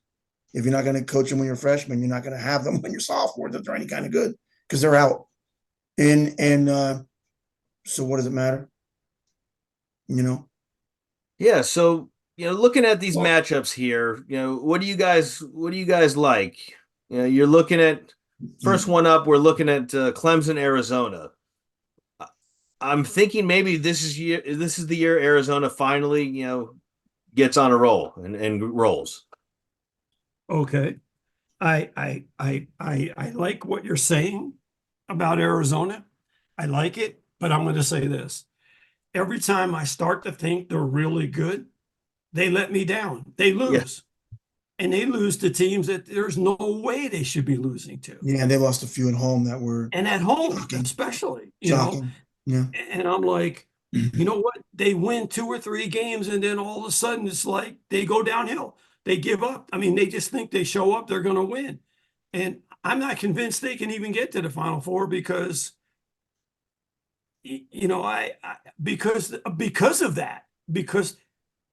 if you're not going to coach them when you're a freshman, you're not going to have them when you're sophomore that they're any kind of good because they're out. And so what does it matter? You know, Yeah, so looking at these Well, matchups here, what do you guys like? You're looking at first one up, we're looking at Clemson, Arizona. I'm thinking maybe this is the year Arizona finally, gets on a roll and rolls. okay. I like what you're saying about Arizona. I like it, but I'm going to say this. Every time I start to think they're really good, they let me down. They Yeah. lose. And they lose to teams that there's no way they should be losing to. yeah, they lost a few at home that were And at home, shocking. especially, Shocking. Yeah. And I'm like, you know what? They win 2 or 3 games, and then all of a sudden it's like they go downhill. They give up. I mean, they just think they show up, they're going to win. And I'm not convinced they can even get to the Final Four because, because of that, because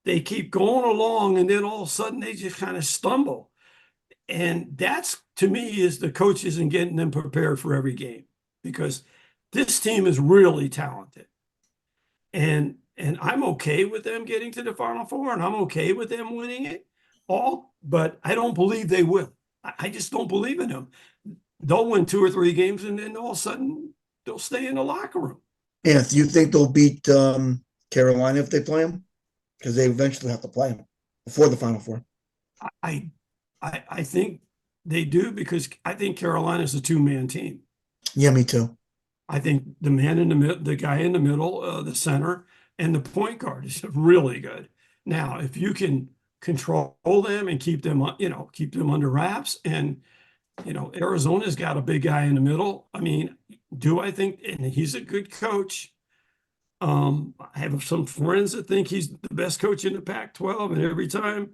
they keep going along, and then all of a sudden they just kind of stumble. And that's, to me, is the coach isn't getting them prepared for every game because this team is really talented. And I'm okay with them getting to the Final Four, and I'm okay with them winning it all, but I don't believe they will. I just don't believe in them. They'll win 2 or 3 games, and then all of a sudden they'll stay in the locker room. Yeah. Do you think they'll beat Carolina if they play them? Because they eventually have to play them before the Final Four. I I think they do because I think Carolina's a 2-man team. Yeah, me too. I think the man in the middle, the guy in the middle, the center, and the point guard is really good. Now, if you can control them and keep them, keep them under wraps, and Arizona's got a big guy in the middle. I mean, do I think? And he's a good coach. I have some friends that think he's the best coach in the Pac-12, and every time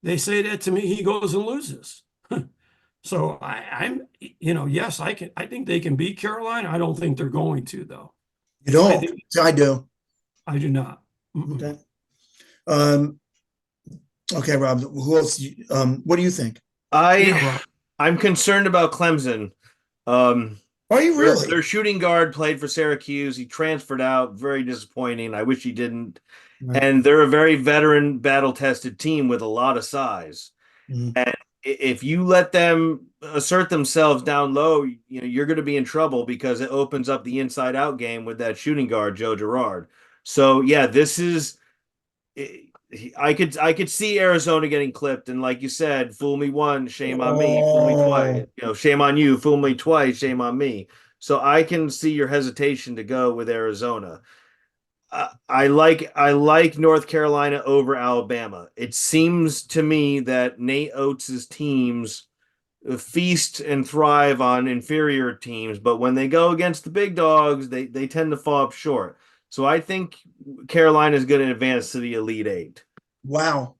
they say that to me, he goes and loses. So yes, I think they can beat Carolina. I don't think they're going to, though. You don't? think- I do. I do not. Mm-mm. Okay. Okay, Rob. Who else? What do you think? Yeah, Rob. I'm concerned about Clemson. Um, Are you really? their shooting guard played for Syracuse. He transferred out. Very disappointing. I wish he didn't. Right. And they're a very veteran, battle-tested team with a lot of size. Mhm. And if you let them assert themselves down low, you're going to be in trouble because it opens up the inside-out game with that shooting guard, Joe Girard. So yeah, this is. I could see Arizona getting clipped, and like you said, fool me once, shame on me. Fool me twice, shame on you. Fool me twice, shame on me. So I can see your hesitation to go with Arizona. I like North Carolina over Alabama. It seems to me that Nate Oates' teams feast and thrive on inferior teams, but when they go against the big dogs, they tend to fall up short. So I think Carolina is going to advance to the Elite Eight. Wow.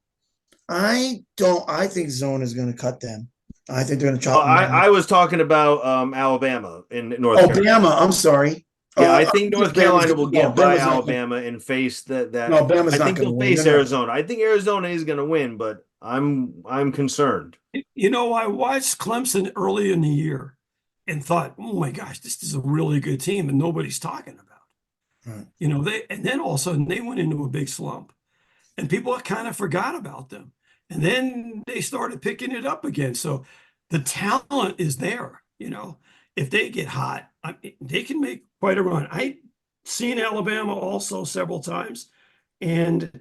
I don't. I think Zone is going to cut them. I think they're going to Oh, chop them down. I was talking about Alabama in North Carolina. Alabama. I'm sorry. Yeah, I think North Carolina will get by Bama's not gonna, Alabama and face that. no, I Bama's not think going to they'll win. face They're not. Arizona. I think Arizona is going to win, but I'm concerned. You know, I watched Clemson early in the year and thought, oh my gosh, this is a really good team, and nobody's talking about it. Right. You know, and then all of a sudden they went into a big slump, and people kind of forgot about them. And then they started picking it up again. So the talent is there. You know, if they get hot, they can make quite a run. I've seen Alabama also several times, and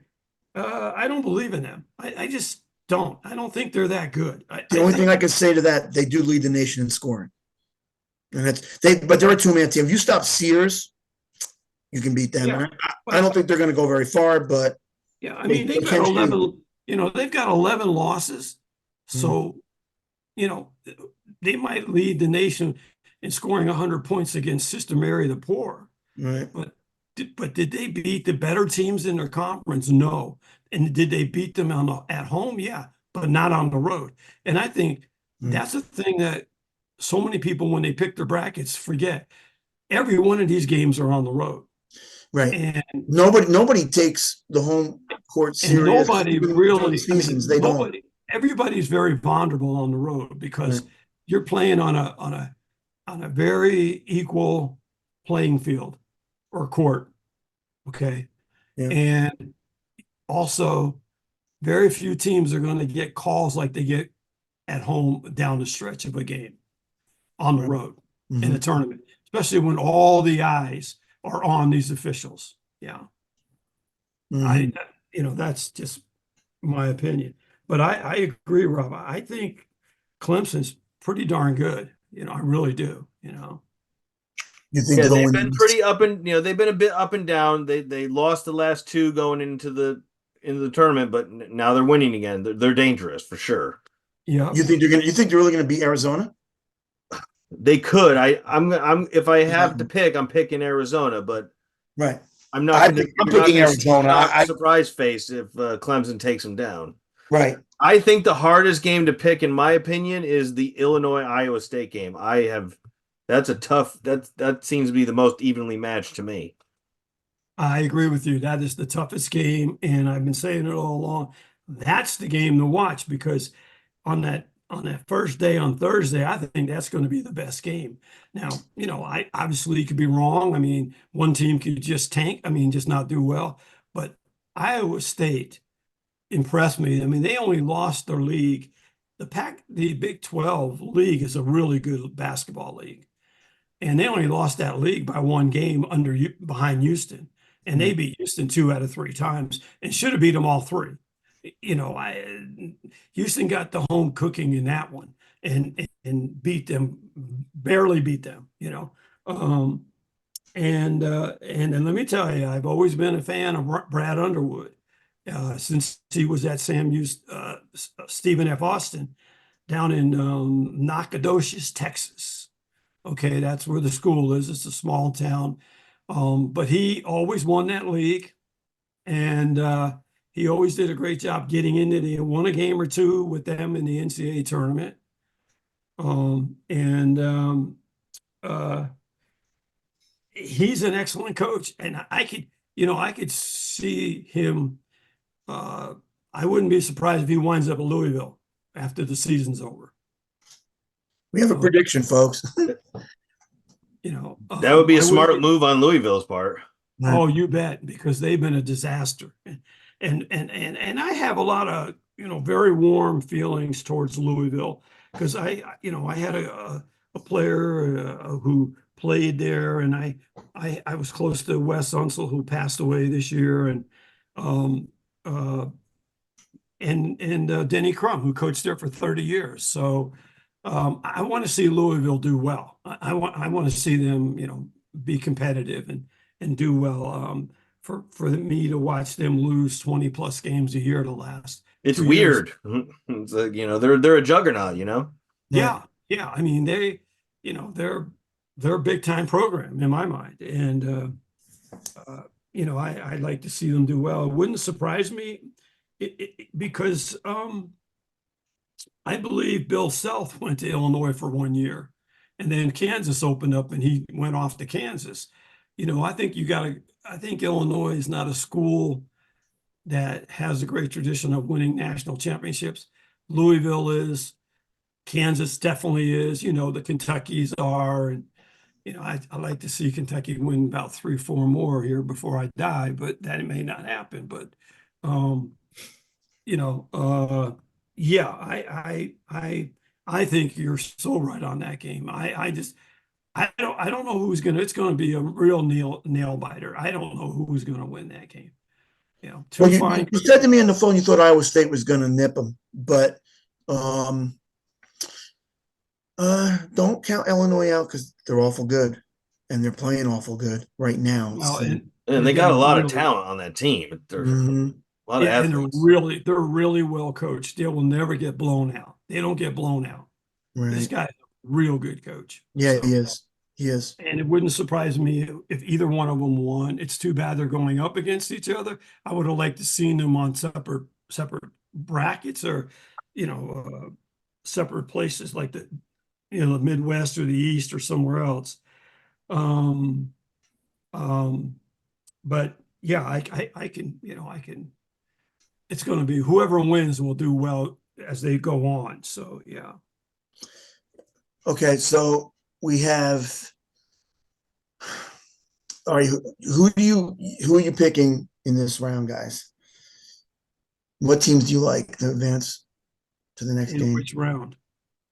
I don't believe in them. I just don't. I don't think they're that good. The only thing I can say to that, they do lead the nation in scoring, and but they're a two-man team. If you stop Sears, you can beat them. Yeah, And I don't think they're going to go very far, but yeah, I mean, they've got can 11, you know, they've got 11 losses. Mm-hmm. So, you know, they might lead the nation in scoring 100 points against Sister Mary the Poor. right. But did they beat the better teams in their conference? No. And did they beat them at home? Yeah, but not on the road. And I think that's a thing that so many people, when they pick their brackets, forget. Every one of these games are on the road. Right. And nobody takes the home court serious. nobody Even really during seasons, they don't. Everybody's very vulnerable on the road because you're playing on a very equal playing field or court. Okay. Yeah. And also very few teams are going to get calls like they get at home down the stretch of a game on the road in a tournament, especially when all the eyes are on these officials. Yeah. You know, that's just my opinion. But I agree, Rob. I think Clemson's pretty darn good. You know, I really do, you know. You think Yeah, they'll they've win been pretty up and they've been a bit up and down. They lost the last two going into the tournament, but now they're winning again. They're dangerous for sure. Yeah. You think they're really going to beat Arizona? They could. I'm if I have to pick, I'm picking Arizona, but right. I'm not. I'm picking Arizona. Surprise face if Clemson takes them down. Right. I think the hardest game to pick, in my opinion, is the Illinois-Iowa State game. That's a tough. That seems to be the most evenly matched to me. I agree with you. That is the toughest game, and I've been saying it all along. That's the game to watch because on that first day on Thursday, I think that's going to be the best game. Now, you know, I obviously could be wrong. I mean, one team could just tank. I mean, just not do well. But Iowa State impressed me. I mean, they only lost their league. The Big 12 league is a really good basketball league. And they only lost that league by one game behind Houston. And they beat Houston 2 out of 3 times and should have beat them all 3. You know, Houston got the home cooking in that one and beat them, barely beat them, you know. And then let me tell you, I've always been a fan of Brad Underwood since he was at Stephen F. Austin down in Nacogdoches, Texas. Okay, that's where the school is. It's a small town. But he always won that league. And he always did a great job getting into won a game or two with them in the NCAA tournament. He's an excellent coach. And I could see him. I wouldn't be surprised if he winds up at Louisville after the season's over. We have a prediction, folks. You know, that would be a smart move on Louisville's part. Oh, you bet, because they've been a disaster. And I have a lot of, you know, very warm feelings towards Louisville because I had a player who played there, and I was close to Wes Unseld, who passed away this year, and Denny Crum, who coached there for 30 years. So I want to see Louisville do well. I want to see them, you know, be competitive and do well. For me to watch them lose 20 plus games a year to last. It's weird. It's like, you know, they're a juggernaut, you know? Yeah. I mean, they're a big time program in my mind. And, you know, I'd like to see them do well. It wouldn't surprise me because I believe Bill Self went to Illinois for 1 year and then Kansas opened up and he went off to Kansas. I think I think Illinois is not a school that has a great tradition of winning national championships. Louisville is, Kansas definitely is, the Kentuckys are, and I like to see Kentucky win about 3, 4 more here before I die, but that may not happen. But um, you know, yeah, I think you're so right on that game. I don't know who's gonna. It's gonna be a real nail biter. I don't know who's gonna win that game. Two Well, you fine. you said to me on the phone you thought Iowa State was going to nip them, but um, don't count Illinois out because they're awful good, and they're playing awful good right now. Well, So, and And they're they got a getting lot of really, talent on that team. There's mhm, a lot of yeah, and athletes. they're really well coached. They will never get blown out. They don't get blown out. This right. guy's a real good coach. Yeah, he So, is. He is. and it wouldn't surprise me if either one of them won. It's too bad they're going up against each other. I would have liked to seen them on separate brackets or, separate places like the Midwest or the East or somewhere else. Um, um, but yeah, I can, I can. It's going to be whoever wins will do well as they go on. So yeah. Okay, so we have. All right, who are you picking in this round, guys? What teams do you like to advance to the next In game? which round?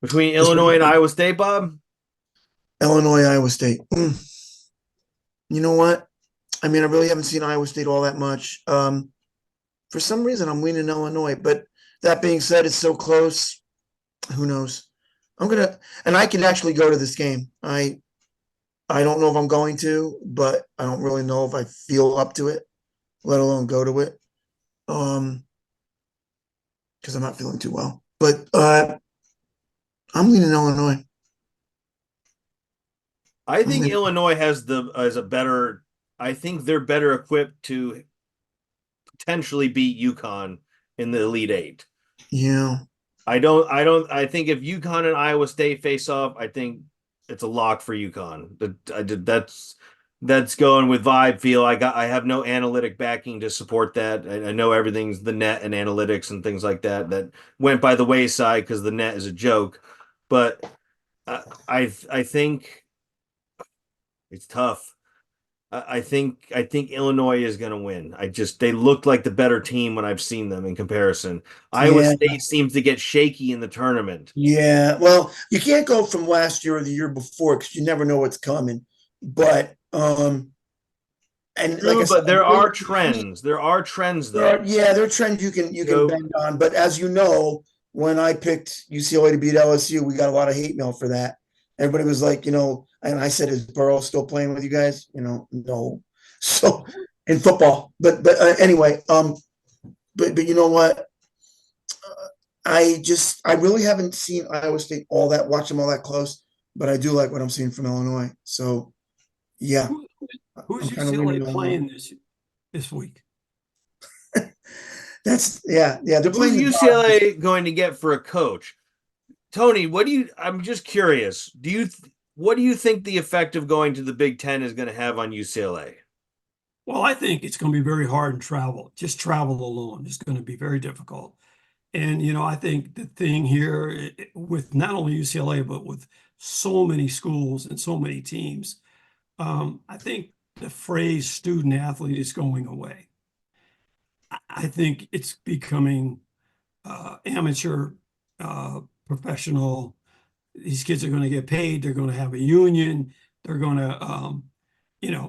Between This Illinois and one, Iowa State, Bob? Illinois, Iowa State. You know what? I mean, I really haven't seen Iowa State all that much. For some reason, I'm leaning Illinois, but that being said, it's so close. Who knows? And I can actually go to this game. I don't know if I'm going to, but I don't really know if I feel up to it, let alone go to it. Because I'm not feeling too well. But I'm leaning Illinois. I I'm think leaning, Illinois has a better. I think they're better equipped to potentially beat UConn in the Elite Eight. yeah, I think if UConn and Iowa State face off, I think it's a lock for UConn. That's going with vibe feel. I have no analytic backing to support that. I know everything's the net and analytics and things like that went by the wayside because the net is a joke. But I think it's tough. I think Illinois is going to win. They looked like the better team when I've seen them in comparison. Iowa yeah, State seems to get shaky in the tournament. yeah. Well, you can't go from last year or the year before because you never know what's coming. But and like I True, said, but there are trends. There are trends though. there are trends you can So bend on. But as you know, when I picked UCLA to beat LSU, we got a lot of hate mail for that. Everybody was like, and I said, "Is Burrow still playing with you guys?" No. So in football, but anyway, but you know what? I really haven't seen Iowa State watch them all that close, but I do like what I'm seeing from Illinois. So yeah, Who, who's I'm kind of leaning UCLA Illinois. playing this week? Yeah. They're who's playing the Dodgers. UCLA going to get for a coach? Tony, I'm just curious. What do you think the effect of going to the Big Ten is going to have on UCLA? Well, I think it's going to be very hard in travel. Just travel alone is going to be very difficult. And, I think the thing here with not only UCLA, but with so many schools and so many teams, I think the phrase student athlete is going away. I think it's becoming amateur, professional. These kids are going to get paid. They're going to have a union. They're going to,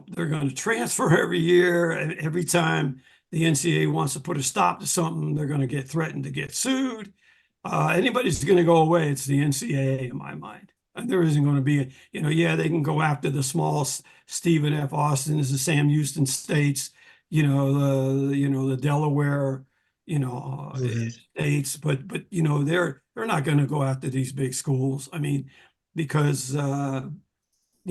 they're going to transfer every year. And every time the NCAA wants to put a stop to something, they're going to get threatened to get sued. Anybody's going to go away, it's the NCAA in my mind. And there isn't going to be, they can go after the small Stephen F. Austin's, the Sam Houston States, the Delaware, Mhm. states, but they're not going to go after these big schools. I mean, because they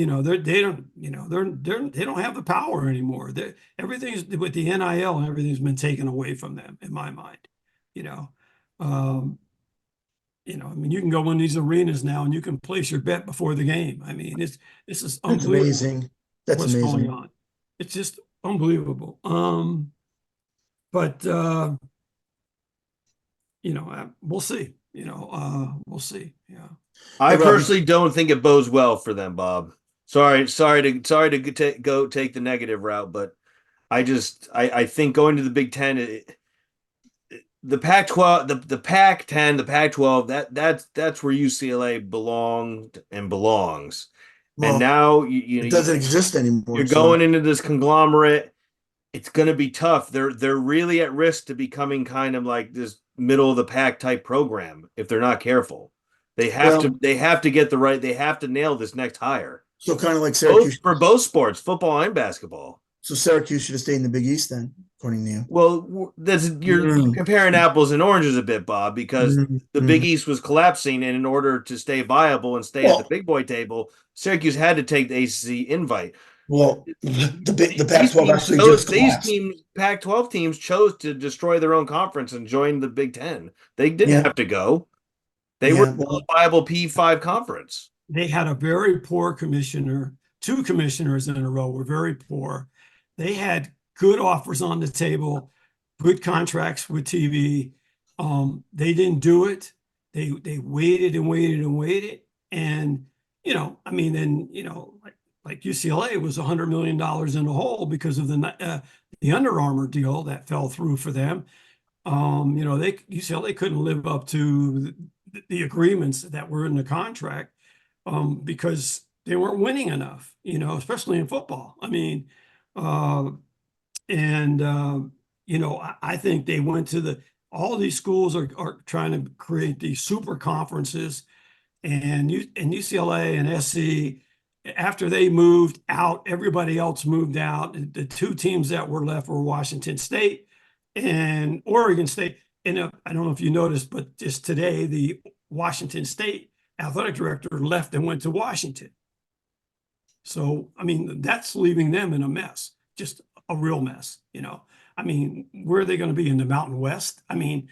don't they don't have the power anymore. Everything's with the NIL and everything's been taken away from them in my mind. You know, um, I mean, you can go in these arenas now and you can place your bet before the game. I mean, this is That's unbelievable amazing. That's what's going amazing. on. It's just unbelievable. But we'll see. We'll see. Yeah. I Hey, Rob, personally don't think it bodes well for them, Bob. Sorry to go take the negative route, but I think going to the Big Ten, the Pac-12, the Pac-10, the Pac-12, that's where UCLA belonged and belongs. And well, now it doesn't exist you're anymore. So going into this conglomerate. It's going to be tough. They're really at risk to becoming kind of like this middle of the pack type program if they're not careful. well, They have to get the right. They have to nail this next hire. so kind of like Both Syracuse. for both sports, football and basketball. So Syracuse should have stayed in the Big East then, according to you. Well, that's you're Mm, comparing apples and oranges a bit, Bob, because the Big mm. East was collapsing, and in order to stay viable and stay at the Well, big boy table, Syracuse had to take the ACC invite. the These Pac-12 teams actually just chose these collapsed. teams, Pac-12 teams chose to destroy their own conference and join the Big Ten. They didn't Yeah, have to go. They were yeah. a Well, viable P5 conference. They had a very poor commissioner. Two commissioners in a row were very poor. They had good offers on the table, good contracts with TV. They didn't do it. They waited and waited and waited. And then like UCLA was $100 million in the hole because of the Under Armour deal that fell through for them. UCLA couldn't live up to the agreements that were in the contract because they weren't winning enough, especially in football. I mean, uh, and I think they went to all these schools are trying to create these super conferences, and UCLA and SC. After they moved out, everybody else moved out. The two teams that were left were Washington State and Oregon State. And I don't know if you noticed, but just today, the Washington State athletic director left and went to Washington. So, I mean, that's leaving them in a mess, just a real mess. I mean, where are they going to be in the Mountain West? I mean,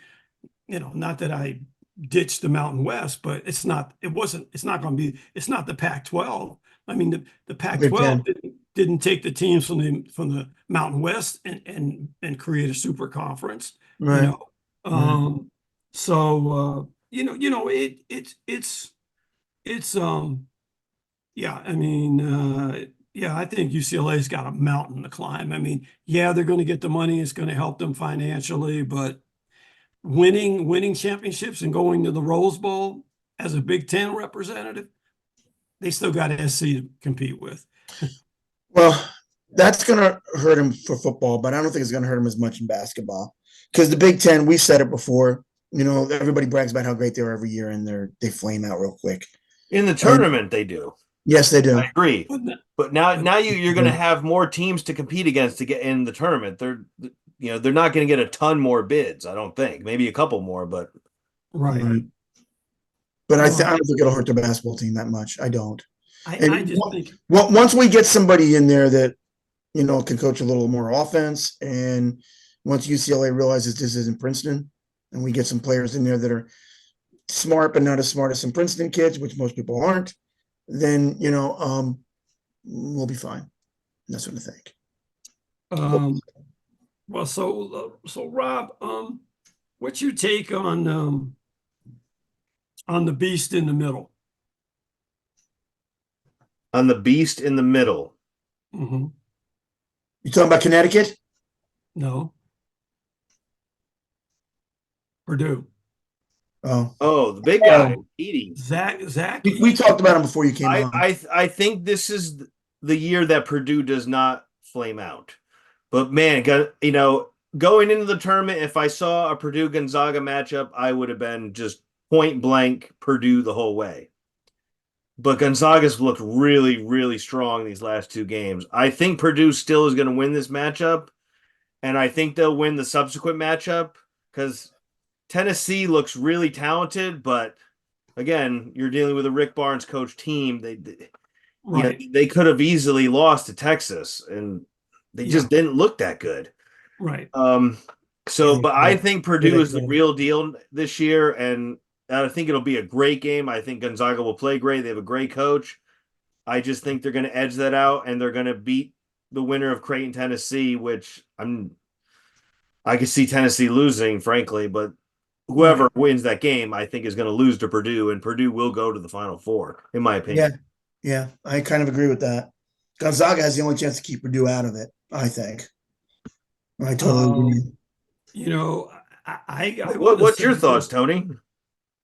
not that I ditched the Mountain West, but it's not going to be, it's not the Pac-12. I mean, the Big Pac-12 Ten. didn't take the teams from the Mountain West and create a super conference, you Right. know. Right. So it's yeah, I mean yeah, I think UCLA's got a mountain to climb. I mean, yeah, they're going to get the money, it's going to help them financially, but winning championships and going to the Rose Bowl as a Big Ten representative, they still got SC to compete with. Well, that's going to hurt him for football, but I don't think it's going to hurt him as much in basketball because the Big Ten. We said it before. Everybody brags about how great they are every year, and they flame out real quick. In the And tournament, they do. yes, they do. I agree. But now you're going to Yeah. have more teams to compete against to get in the tournament. They're not going to get a ton more bids, I don't think. Maybe a couple more, but Right. But I don't think it'll hurt the basketball team that much. I don't. I And just think once we get somebody in there that can coach a little more offense, and once UCLA realizes this isn't Princeton, and we get some players in there that are smart but not as smart as some Princeton kids, which most people aren't, then we'll be fine. That's what I think. well, so Rob, what's your take on the beast in the middle? on the beast in the middle. Mm-hmm. You talking about Connecticut? No. Purdue. Oh, the big guy, Edie. Zach. We talked about him before you came on. I think this is the year that Purdue does not flame out. But man, going into the tournament, if I saw a Purdue Gonzaga matchup, I would have been just point blank Purdue the whole way. But Gonzaga's looked really, really strong these last two games. I think Purdue still is going to win this matchup, and I think they'll win the subsequent matchup because Tennessee looks really talented, but again, you're dealing with a Rick Barnes coach team. They could have easily lost to Texas, and they just didn't look that good. Right. But I think Purdue is the real deal this year, and I think it'll be a great game. I think Gonzaga will play great. They have a great coach. I just think they're going to edge that out, and they're going to beat the winner of Creighton, Tennessee, which I could see Tennessee losing, frankly, but whoever wins that game, I think, is going to lose to Purdue, and Purdue will go to the Final Four, in my opinion. Yeah, I kind of agree with that. Gonzaga has the only chance to keep Purdue out of it, I think. I totally agree. You know, I What's your thoughts, Tony?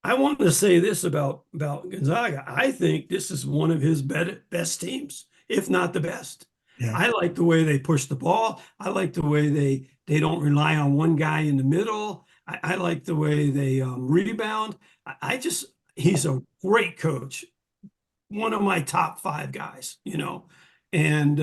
I want to say this about Gonzaga. I think this is one of his best teams, if not the best. Yeah. I like the way they push the ball. I like the way they don't rely on one guy in the middle. I like the way they rebound. He's a great coach, one of my top 5 guys, you know, and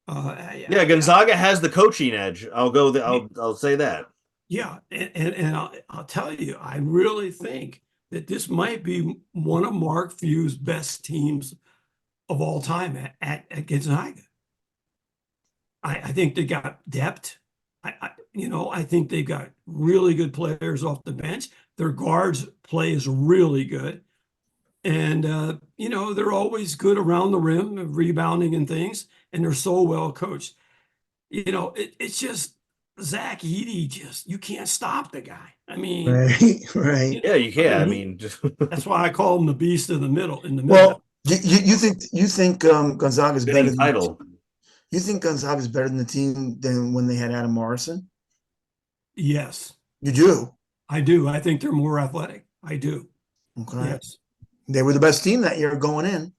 yeah, Gonzaga has the coaching edge. I'll say that. Yeah, and I'll tell you, I really think that this might be one of Mark Few's best teams of all time at Gonzaga. I think they got depth. I think they've got really good players off the bench. Their guards play is really good. And they're always good around the rim, rebounding and things, and they're so well coached. It's just Zach Edey, you can't stop the guy. I mean, right. Yeah, you can. That's why I call him the beast of the middle. Well, you think Gonzaga's better than title. You think Gonzaga's better than the team than when they had Adam Morrison? Yes. You do? I do. I think they're more athletic. I do. Okay. Yes. They were the best team that year going in.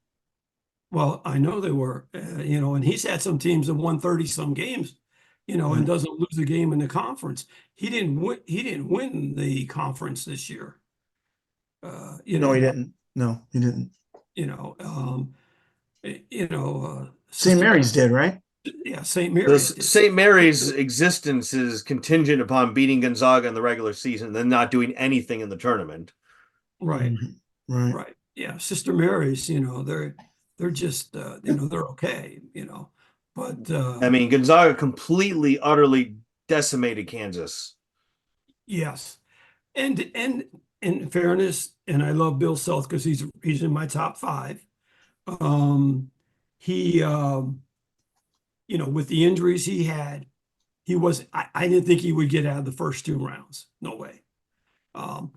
Well, I know they were, and he's had some teams that won 30-some games, and doesn't lose a game in the conference. He didn't win the conference this year. No, he didn't. No, he didn't. St. Mary's did, right? Yeah, St. Mary's. St. Mary's existence is contingent upon beating Gonzaga in the regular season and then not doing anything in the tournament. Right. Right. Right. Yeah. Sister Mary's, they're just, they're okay, but Gonzaga completely, utterly decimated Kansas. yes. And in fairness, and I love Bill Self because he's in my top 5. He, with the injuries he had, I didn't think he would get out of the first 2 rounds. No way. And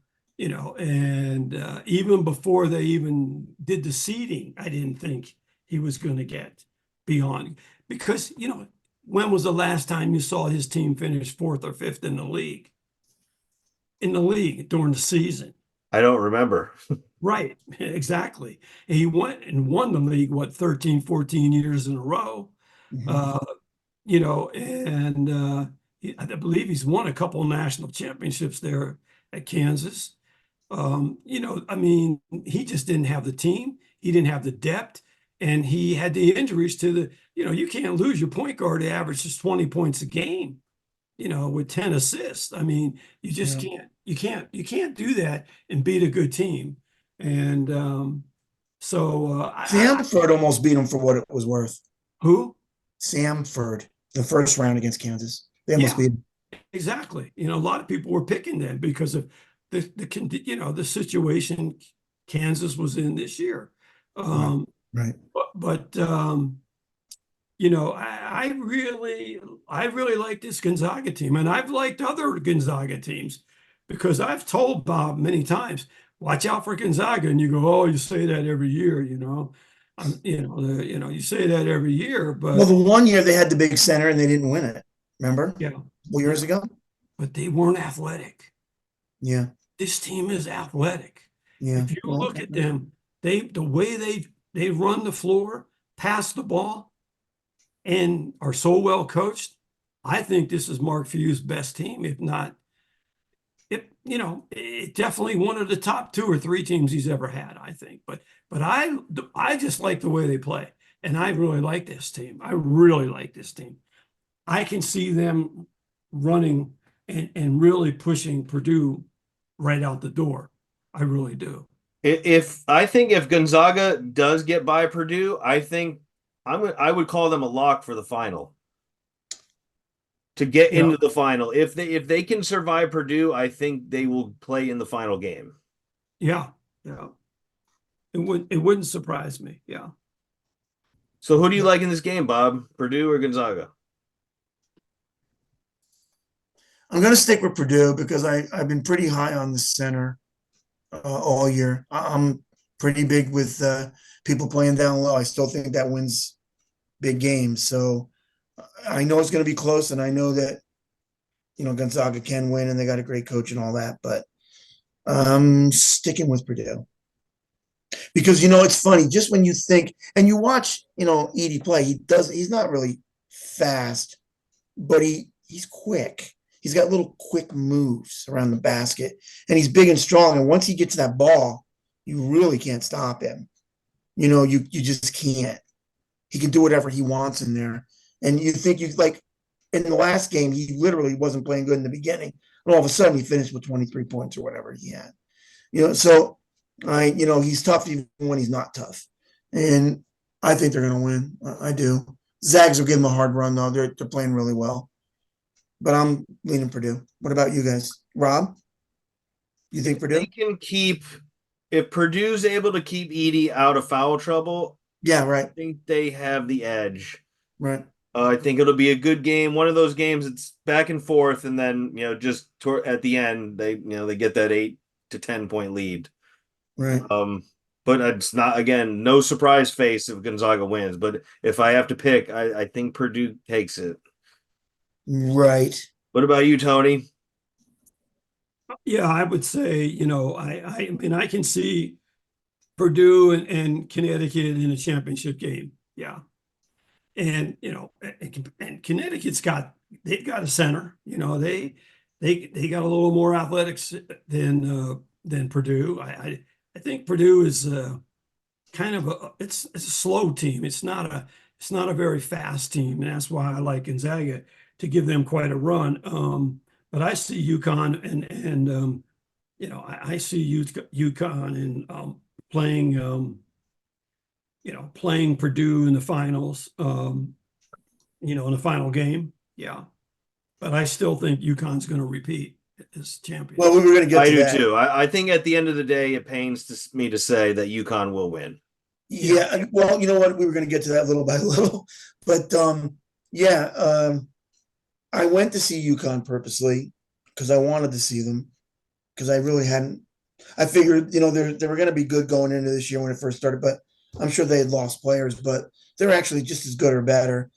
even before they even did the seeding, I didn't think he was going to get beyond, because, when was the last time you saw his team finish 4th or 5th in the league? During the season. I don't remember. Right, exactly. And he went and won the league, 13, 14 years in a row. I believe he's won a couple of national championships there at Kansas. He just didn't have the team. He didn't have the depth, and he had the injuries to the, you can't lose your point guard who averages 20 points a game, with 10 assists. You just can't. You can't do that and beat a good team. And Samford almost beat him for what it was worth. Who? Samford, the first round against Kansas. They almost beat him. Exactly. A lot of people were picking them because of the situation Kansas was in this year. Right. But I really like this Gonzaga team, and I've liked other Gonzaga teams, because I've told Bob many times, watch out for Gonzaga, and you go, oh, you say that every year, you say that every year, but well, the one year they had the big center and they didn't win it. Remember? Yeah. Years ago. But they weren't athletic. Yeah. This team is athletic. Yeah. If you look at them, the way they run the floor, pass the ball, and are so well coached, I think this is Mark Few's best team, if not, it definitely one of the top 2 or 3 teams he's ever had, I think. But I just like the way they play, and I really like this team. I really like this team. I can see them running and really pushing Purdue right out the door. I really do. If Gonzaga does get by Purdue, I would call them a lock for the final. To get into the final. If they can survive Purdue, I think they will play in the final game. Yeah. It wouldn't surprise me. Yeah. So who do you like in this game, Bob? Purdue or Gonzaga? I'm going to stick with Purdue because I've been pretty high on the center all year. I'm pretty big with people playing down low. I still think that wins big games. So I know it's going to be close, and I know that Gonzaga can win, and they got a great coach and all that. But I'm sticking with Purdue because it's funny. Just when you think and you watch, Edie play, he's not really fast, but he's quick. He's got little quick moves around the basket, and he's big and strong. And once he gets that ball, you really can't stop him. You just can't. He can do whatever he wants in there. And you think in the last game, he literally wasn't playing good in the beginning. And all of a sudden he finished with 23 points or whatever he had. So he's tough even when he's not tough. And I think they're gonna win. I do. Zags will give them a hard run though. They're playing really well. But I'm leaning Purdue. What about you guys? Rob? You think Purdue? They can keep if Purdue's able to keep Edie out of foul trouble, Yeah, I right. think they have the edge. Right. I think it'll be a good game. One of those games it's back and forth, and then just at the end they get that 8 to 10 point lead. Right. But it's not again no surprise face if Gonzaga wins. But if I have to pick, I think Purdue takes it. Right. What about you, Tony? Yeah, I would say, I mean, I can see Purdue and Connecticut in a championship game. Yeah. And, and they've got a center, they got a little more athletics than Purdue. I think Purdue is kind of it's a slow team. It's not a very fast team. And that's why I like Gonzaga to give them quite a run. But I see UConn and I see UConn and playing playing Purdue in the finals, in the final game. Yeah. But I still think UConn's going to repeat as champions. Well, we were going to get I to do that. too. I think at the end of the day, it pains me to say that UConn will win. Yeah, well, you know what? We were going to get to that little by little, but I went to see UConn purposely because I wanted to see them because I really hadn't. I figured, they were going to be good going into this year when it first started, but I'm sure they had lost players, but they're actually just as good or better.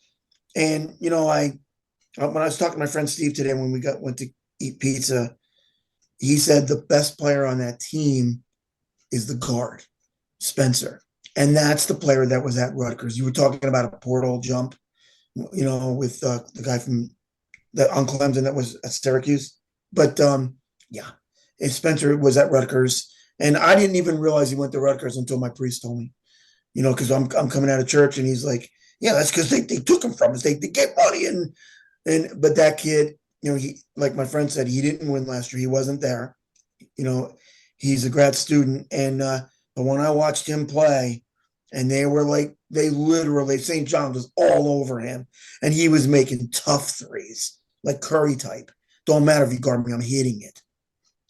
And when I was talking to my friend Steve today when we went to eat pizza, he said the best player on that team is the guard, Spencer. And that's the player that was at Rutgers. You were talking about a portal jump, with the guy from on Clemson that was at Syracuse. But yeah, and Spencer was at Rutgers, and I didn't even realize he went to Rutgers until my priest told me. Because I'm coming out of church, and he's like, "Yeah, that's because they took him from us. They get money." But that kid, he, like my friend said, he didn't win last year. He wasn't there. He's a grad student, and but when I watched him play, and they literally St. John was all over him, and he was making tough threes like Curry type. Don't matter if you guard me, I'm hitting it,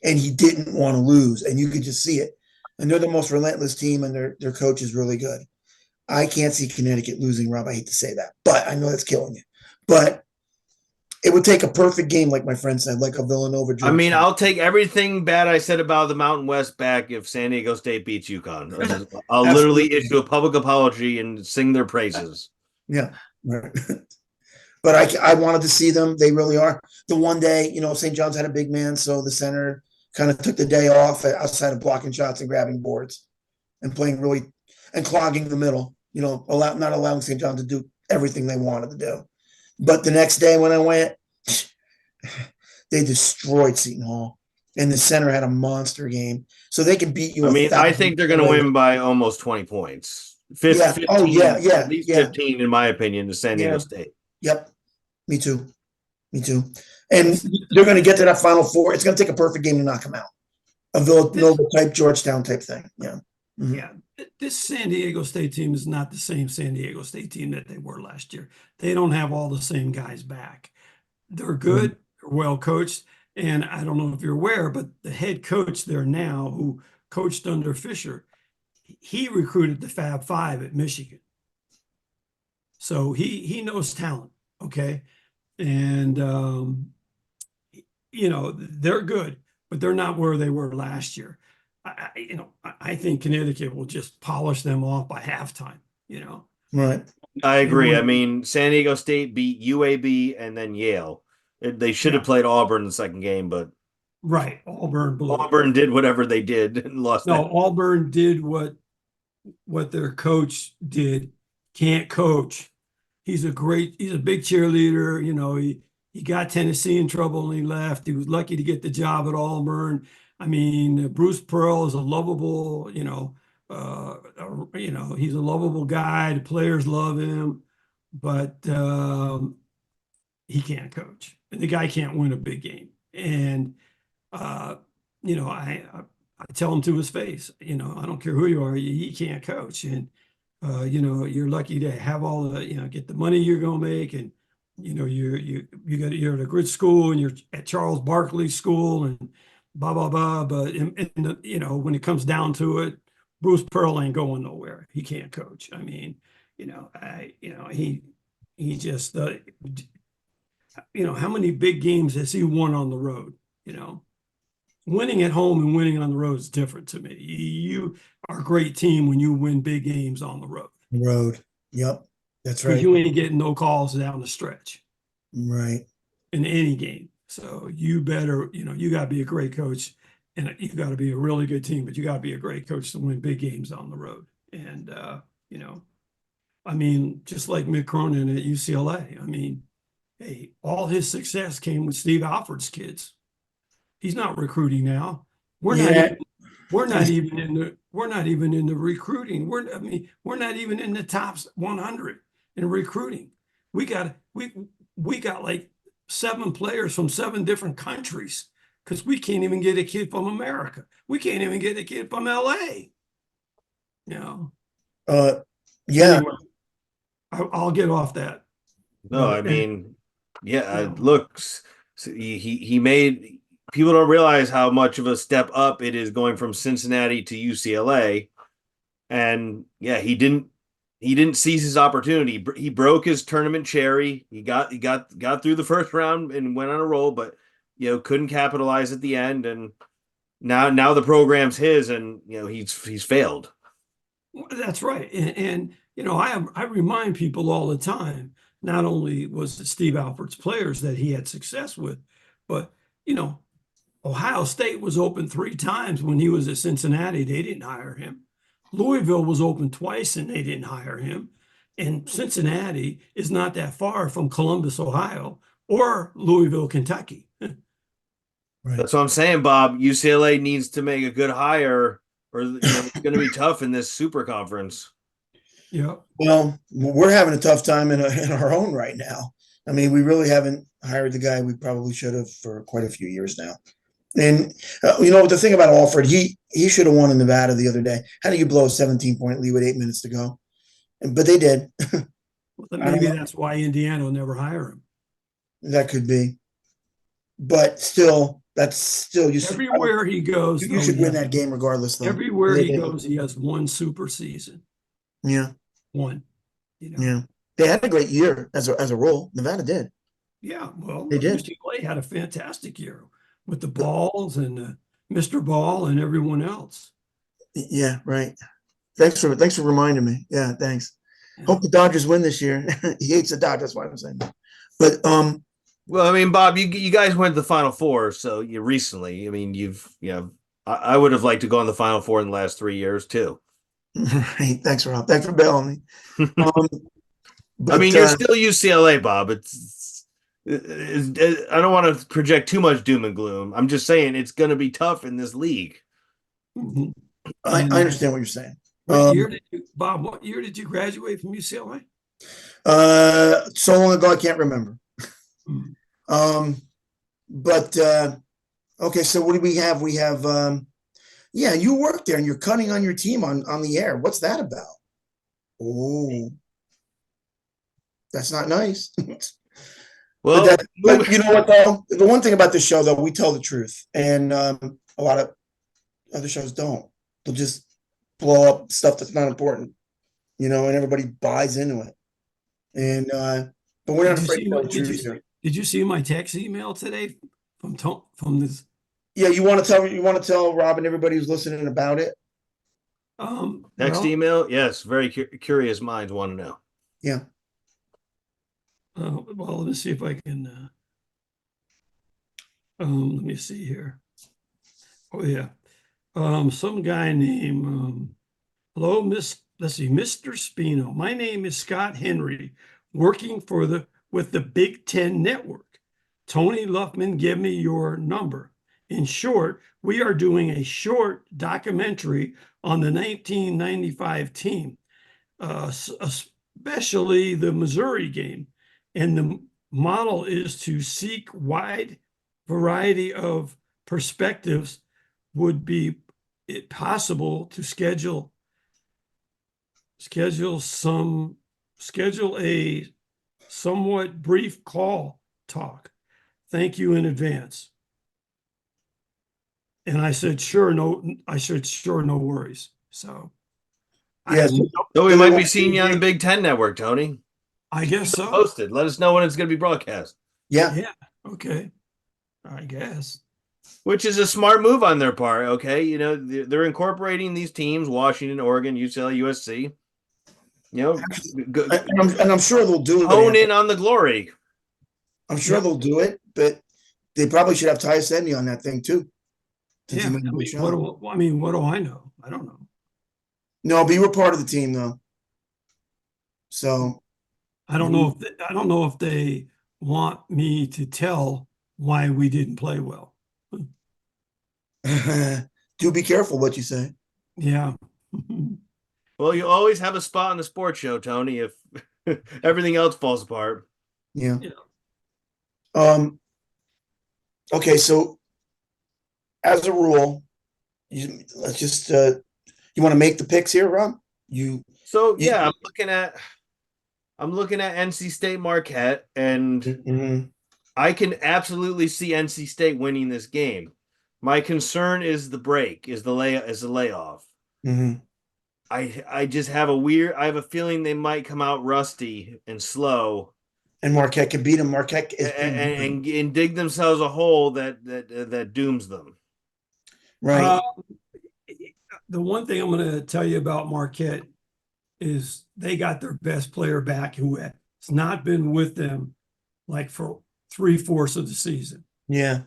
and he didn't want to lose, and you could just see it. And they're the most relentless team, and their coach is really good. I can't see Connecticut losing, Rob. I hate to say that, but I know that's killing you. But it would take a perfect game, like my friend said, like a Villanova. I mean, I'll take everything bad I said about the Mountain West back if San Diego State beats UConn. I'll literally issue a public apology and sing their praises. Yeah, right. But I wanted to see them. They really are. The one day, St. John's had a big man, so the center kind of took the day off outside of blocking shots and grabbing boards and playing really and clogging the middle, not allowing St. John to do everything they wanted to do. But the next day when I went, they destroyed Seton Hall. And the center had a monster game. So they can beat you. I mean, I think they're going to win by almost 20 points. 15, oh, yeah. At least 15, in my opinion, to San Diego State. Yep. Me too. And they're going to get to that Final Four. It's going to take a perfect game to knock them out. A Villanova type, Georgetown type thing. Yeah. Mm-hmm. Yeah. This San Diego State team is not the same San Diego State team that they were last year. They don't have all the same guys back. They're good, they're well coached. And I don't know if you're aware, but the head coach there now, who coached under Fisher, he recruited the Fab Five at Michigan. So he knows talent, okay? And they're good, but they're not where they were last year. I think Connecticut will just polish them off by halftime, you know. Right. I They agree. I won, mean, San Diego State beat UAB and then Yale. They should have yeah, played Auburn in the second game, but right. Auburn blew it. Auburn did whatever they did and lost that. No, Auburn did what their coach did. Can't coach. He's a big cheerleader. He got Tennessee in trouble and he left. He was lucky to get the job at Auburn. I mean, Bruce Pearl is a lovable, he's a lovable guy. The players love him, but he can't coach. And the guy can't win a big game. And uh, I tell him to his face, I don't care who you are, he can't coach. And you're lucky to have all the, get the money you're going to make, and you're at a good school, and you're at Charles Barkley School, and blah blah blah. But when it comes down to it, Bruce Pearl ain't going nowhere. He can't coach. I mean, he just how many big games has he won on the road? Winning at home and winning on the road is different to me. You are a great team when you win big games on the road. Road. Yep. That's Because right. you ain't getting no calls down the stretch Right. in any game. So you better, you got to be a great coach, and you got to be a really good team, but you got to be a great coach to win big games on the road. And, I mean, just like Mick Cronin at UCLA, I mean, hey, all his success came with Steve Alford's kids. He's not recruiting now. We're not Yeah. even we're not even in the recruiting. We're not even in the top 100 in recruiting. We got like 7 players from 7 different countries because we can't even get a kid from America. We can't even get a kid from LA. Uh, yeah. Anyway, I'll get off that. No, I But mean, yeah, you know, looks he made people don't realize how much of a step up it is going from Cincinnati to UCLA. And yeah, he didn't seize his opportunity. He broke his tournament cherry. He got through the first round and went on a roll, but couldn't capitalize at the end. And now the program's his, and he's failed. That's right. And I remind people all the time, not only was it Steve Alford's players that he had success with, but, Ohio State was open 3 times when he was at Cincinnati. They didn't hire him. Louisville was open twice and they didn't hire him. And Cincinnati is not that far from Columbus, Ohio, or Louisville, Kentucky. Right. That's what I'm saying, Bob. UCLA needs to make a good hire, or it's going to be tough in this super conference. Yeah. Well, we're having a tough time in our own right now. I mean, we really haven't hired the guy we probably should have for quite a few years now. And the thing about Alford, he should have won in Nevada the other day. How do you blow a 17-point lead with 8 minutes to go? But they did. Well, maybe that's why Indiana will never hire him. That could be. But still, Everywhere he goes, you should win that game regardless, though. Everywhere he goes, he has one super season. Yeah. One. Yeah. They had a great year as a rule. Nevada did. Yeah. Well, they did. UCLA had a fantastic year with the Balls and Mr. Ball and everyone else. Yeah. Right. Thanks for reminding me. Yeah. Thanks. Yeah. Hope the Dodgers win this year. He hates the Dodgers. That's why I'm saying that. But well, I mean, Bob, you guys went to the Final Four, so you recently. I mean, I would have liked to go in the Final Four in the last 3 years too. Right. Thanks, Rob. Thanks for bailing me. I mean, you're still UCLA, Bob. I don't want to project too much doom and gloom. I'm just saying it's going to be tough in this league. Mm-hmm. I understand what you're saying. What year did you graduate from UCLA? So long ago I can't remember. But okay, so what do we have? We have yeah, you work there and you're cutting on your team on the air. What's that about? Oh, that's not nice. Well, but you know what though? The one thing about this show though, we tell the truth, and a lot of other shows don't. They'll just blow up stuff that's not important, and everybody buys into it. And but we're not Did you afraid see to my tell the truth here. did you see my text email today from this Yeah, you want to tell Rob and everybody who's listening about it? Next well, email, yes, very curious minds want to know. Yeah. well, let me see if I can let me see here. Oh yeah. Some guy named hello, let's see, Mr. Spino. My name is Scott Henry, working with the Big Ten Network. Tony Luffman gave me your number. In short, we are doing a short documentary on the 1995 team, especially the Missouri game. And the model is to seek wide variety of perspectives. Would be it possible to schedule a somewhat brief call talk? Thank you in advance. And I said, sure, no worries. So Yeah. So we So they might want be to seeing see you on the you. Big Ten Network, Tony. I guess so. Posted. Let us know when it's going to be broadcast. Yeah. Yeah. Okay. I guess. Which is a smart move on their part. Okay, you know they're incorporating these teams: Washington, Oregon, UCLA, USC. You know, And I'm sure they'll do it. hone in on the glory. I'm sure Yep. they'll do it, but they probably should have Tyus Edney on that thing too. Since Yeah. he made a big shot. What do I know? I don't know. No, but you were part of the team though. So I don't know if they want me to tell why we didn't play well. do be careful what you say. Yeah. Well, you always have a spot on the sports show, Tony. If everything else falls apart. Yeah. Yeah. Okay, so as a rule, let's just you want to make the picks here, Rob? So You- yeah, I'm looking at NC State Marquette, and Mhm. I can absolutely see NC State winning this game. My concern is the break, is the layoff. Mhm. I just have I have a feeling they might come out rusty and slow And Marquette can beat him. Marquette is and dig themselves a hole that dooms them. right. Uh, the one thing I'm going to tell you about Marquette is they got their best player back who has not been with them like for 3/4 of the season. Yeah.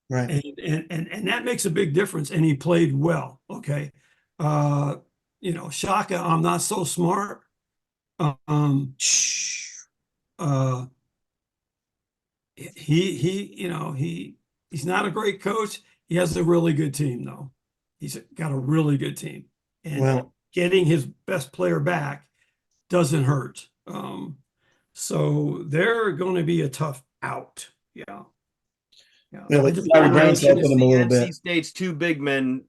Right. And that makes a big difference. And he played well. Okay. Shaka, I'm not so smart. Shh. Uh, he's not a great coach. He has a really good team, though. He's got a really good team, and Well, getting his best player back doesn't hurt. So they're going to be a tough out. Yeah. Yeah. yeah, I but just Larry don't Brown's know. helping them a little NC bit. State's two big men,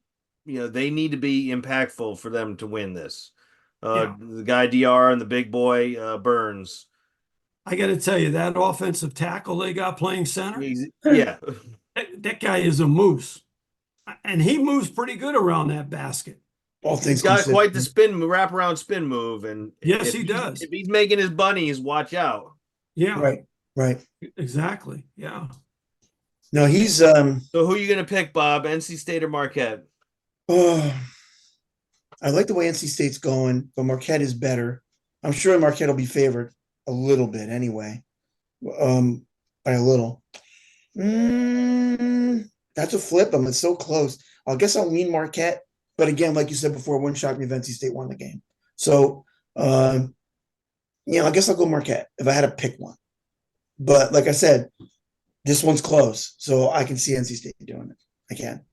they need to be impactful for them to win this. The guy DR and the big boy Burns. I got to tell you, that offensive tackle they got playing center, Yeah. that guy is a moose. And he moves pretty good around that basket. All He's things got quite considered. the wraparound spin move, and Yes, he does. If he's making his bunnies, watch out. Yeah, Right. Right. exactly. Yeah. No, he's So who are you going to pick, Bob? NC State or Marquette? oh, I like the way NC State's going, but Marquette is better. I'm sure Marquette will be favored a little bit anyway. By a little. That's a flip them. It's so close. I guess I'll lean Marquette, but again, like you said before, one shot me if NC State won the game. So, I guess I'll go Marquette if I had to pick one. But like I said, this one's close, so I can see NC State doing it. I can.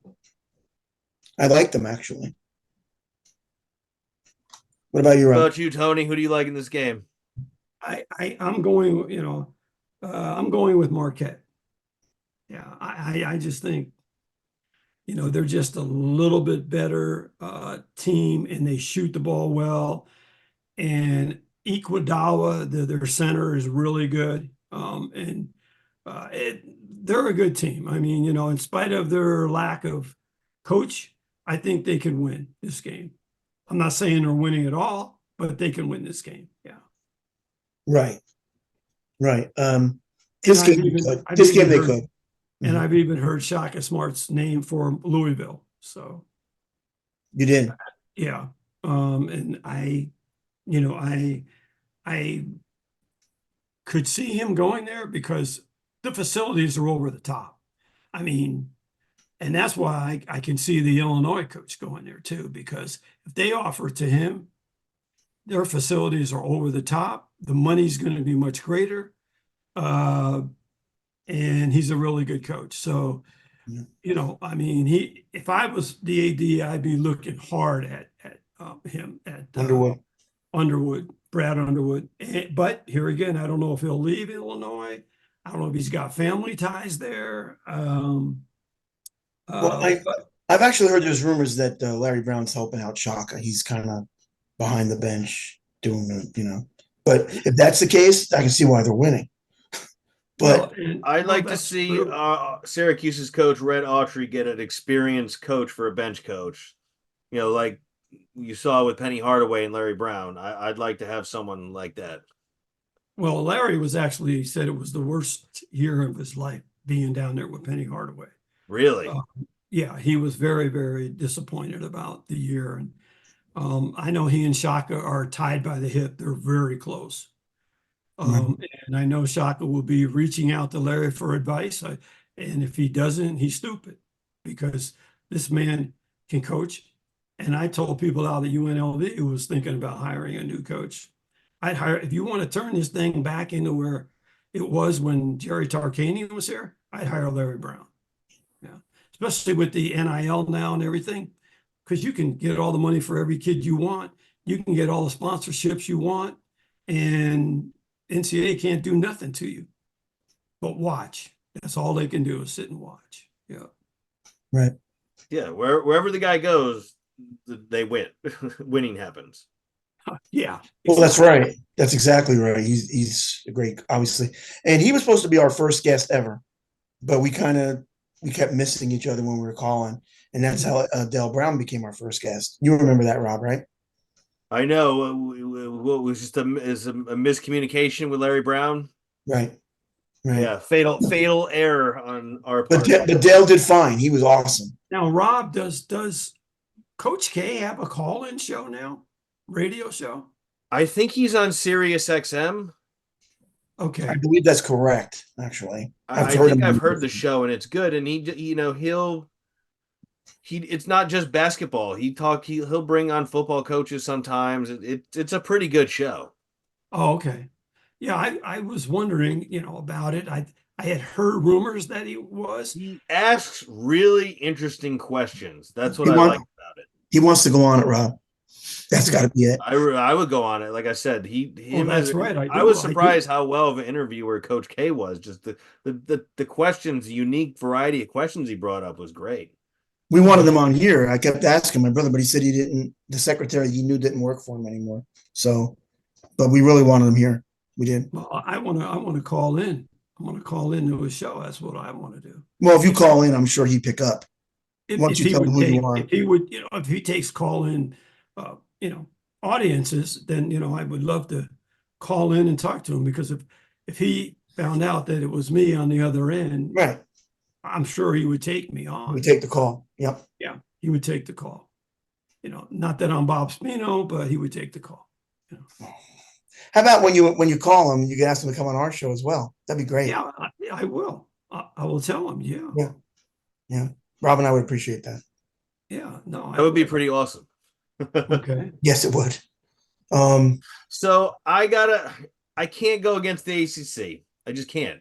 I like them actually. What about you, What Rob? about you, Tony? Who do you like in this game? I'm going, I'm going with Marquette. Yeah, I just think, they're just a little bit better team, and they shoot the ball well. And Iguodala, their center, is really good. They're a good team. I mean, in spite of their lack of coach, I think they can win this game. I'm not saying they're winning at all, but they can win this game. Yeah. Right. Right. And This I've game they even could. I've This even game they heard could. and Mhm. I've even heard Shaka Smart's name for Louisville. So You did. yeah. And I could see him going there because the facilities are over the top. I mean, and that's why I can see the Illinois coach going there too, because if they offer it to him, their facilities are over the top. The money's going to be much greater. Uh, and he's a really good coach. So, Yeah. I mean, if I was the AD, I'd be looking hard at him at Underwood. Underwood, Brad Underwood. But here again, I don't know if he'll leave Illinois. I don't know if he's got family ties there. Well, But I've actually heard there's rumors that Larry Brown's helping out Shaka. He's kind of behind the bench doing the. But if that's the case, I can see why they're winning. But I'd like to that's see true. Syracuse's coach Red Autry get an experienced coach for a bench coach. Like you saw with Penny Hardaway and Larry Brown. I'd like to have someone like that. Well, Larry was actually said it was the worst year of his life being down there with Penny Hardaway. Really? Yeah, he was very, very disappointed about the year. And I know he and Shaka are tied by the hip. They're very close. And I know Shaka will be reaching out to Larry for advice. And if he doesn't, he's stupid because this man can coach. And I told people out at UNLV who was thinking about hiring a new coach, I'd hire, if you want to turn this thing back into where it was when Jerry Tarkanian was here, I'd hire Larry Brown. Yeah. Especially with the NIL now and everything, because you can get all the money for every kid you want. You can get all the sponsorships you want. And NCAA can't do nothing to you but watch. That's all they can do is sit and watch. Yeah. Right. Yeah. Wherever the guy goes, they win. Winning happens. Yeah. Well, that's right. That's exactly right. He's a great, obviously, and he was supposed to be our first guest ever, but we kept missing each other when we were calling, and that's how Dale Brown became our first guest. You remember that, Rob, right? I know. What was just a miscommunication with Larry Brown? Right. Right. Yeah, fatal error on our part. But Dale did fine. He was awesome. Now, Rob, does Coach K have a call-in show now? Radio show? I think he's on Sirius XM. Okay. I believe that's correct, actually. I've heard the show and it's good. And it's not just basketball. He'll bring on football coaches sometimes. It's a pretty good show. Oh, okay. Yeah, I was wondering, about it. I had heard rumors that he was. He asks really interesting questions. That's what I like about it. He wants to go on it, Rob. That's got to be it. I would go on it. Like I said, that's right. I was surprised how well of an interviewer Coach K was. Just the questions, unique variety of questions he brought up was great. We wanted him on here. I kept asking my brother, but he said he didn't. The secretary he knew didn't work for him anymore. So, but we really wanted him here. We did. Well, I want to call in. I want to call into his show. That's what I want to do. Well, if you call in, I'm sure he'd pick up. If he takes call in, audiences, then I would love to call in and talk to him because if he found out that it was me on the other end, right, I'm sure he would take me on. We take the call. Yep. Yeah, he would take the call. Not that I'm Bob Spino, but he would take the call. How about when you call him, you can ask him to come on our show as well? That'd be great. Yeah, I will. I will tell him. Yeah. Yeah. Rob and I would appreciate that. Yeah. No, that would be pretty awesome. Okay. Yes, it would. So I can't go against the ACC. I just can't.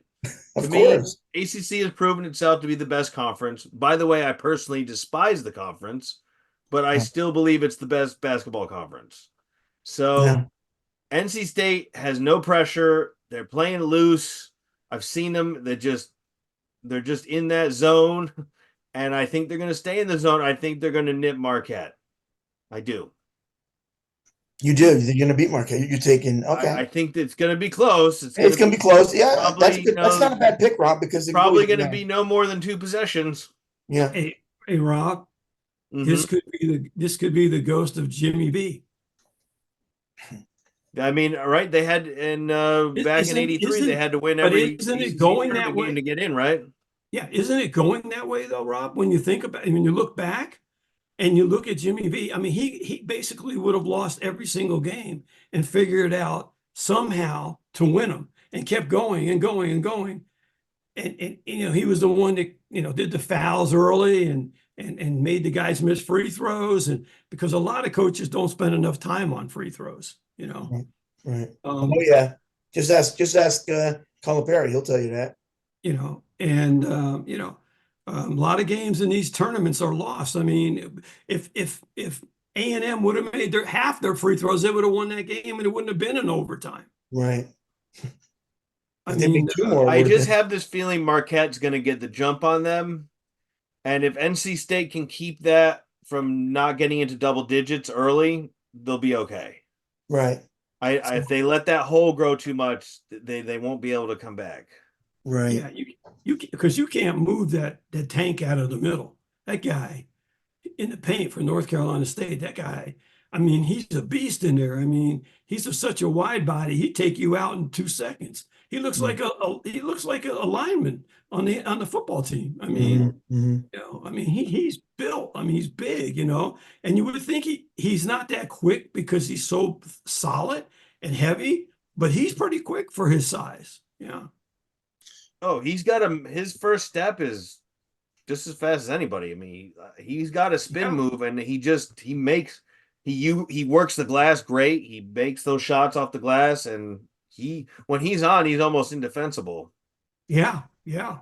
Of course. ACC has proven itself to be the best conference. By the way, I personally despise the conference, but I still believe it's the best basketball conference. So NC State has no pressure. They're playing loose. I've seen them. They're just in that zone, and I think they're going to stay in the zone. I think they're going to nip Marquette. I do. You do. You're going to beat Marquette. You're taking okay. I think it's going to be close. It's going to be close. Yeah, probably, that's not a bad pick, Rob. Because probably going to be no more than 2 possessions. Yeah. Hey, Rob. Mm-hmm. This could be the ghost of Jimmy B. I mean, right? They had in back in Isn't '83, they isn't had to win but every isn't it ACC going that tournament game way? to get in, right? Yeah, isn't it going that way though, Rob? When you think about, when you look back and you look at Jimmy V, I mean, he basically would have lost every single game and figured out somehow to win them and kept going and going and going. And he was the one that did the fouls early and made the guys miss free throws, and because a lot of coaches don't spend enough time on free throws. Right. Right. Oh Um, yeah. Just ask Calipari. He'll tell you that. and a lot of games in these tournaments are lost. I mean, if A&M would have made half their free throws, they would have won that game, and it wouldn't have been an overtime. Right. I If they made mean, two more, it I would have just been have this feeling Marquette's going to get the jump on them. And if NC State can keep that from not getting into double digits early, they'll be okay. right. If they let that hole grow too much, they won't be able to come back. Right. yeah, because you can't move that tank out of the middle. That guy in the paint for North Carolina State, that guy, I mean, he's a beast in there. I mean, such a wide body. He'd take you out in 2 seconds. He looks like a lineman on the football team. I mean, he's built. I mean, he's big, and you would think he's not that quick because he's so solid and heavy, but he's pretty quick for his size. Yeah. Oh, he's got his first step is just as fast as anybody. I mean, he's got a spin Yeah. move, and he works the glass great. He makes those shots off the glass, and when he's on, he's almost indefensible. Yeah. Yeah.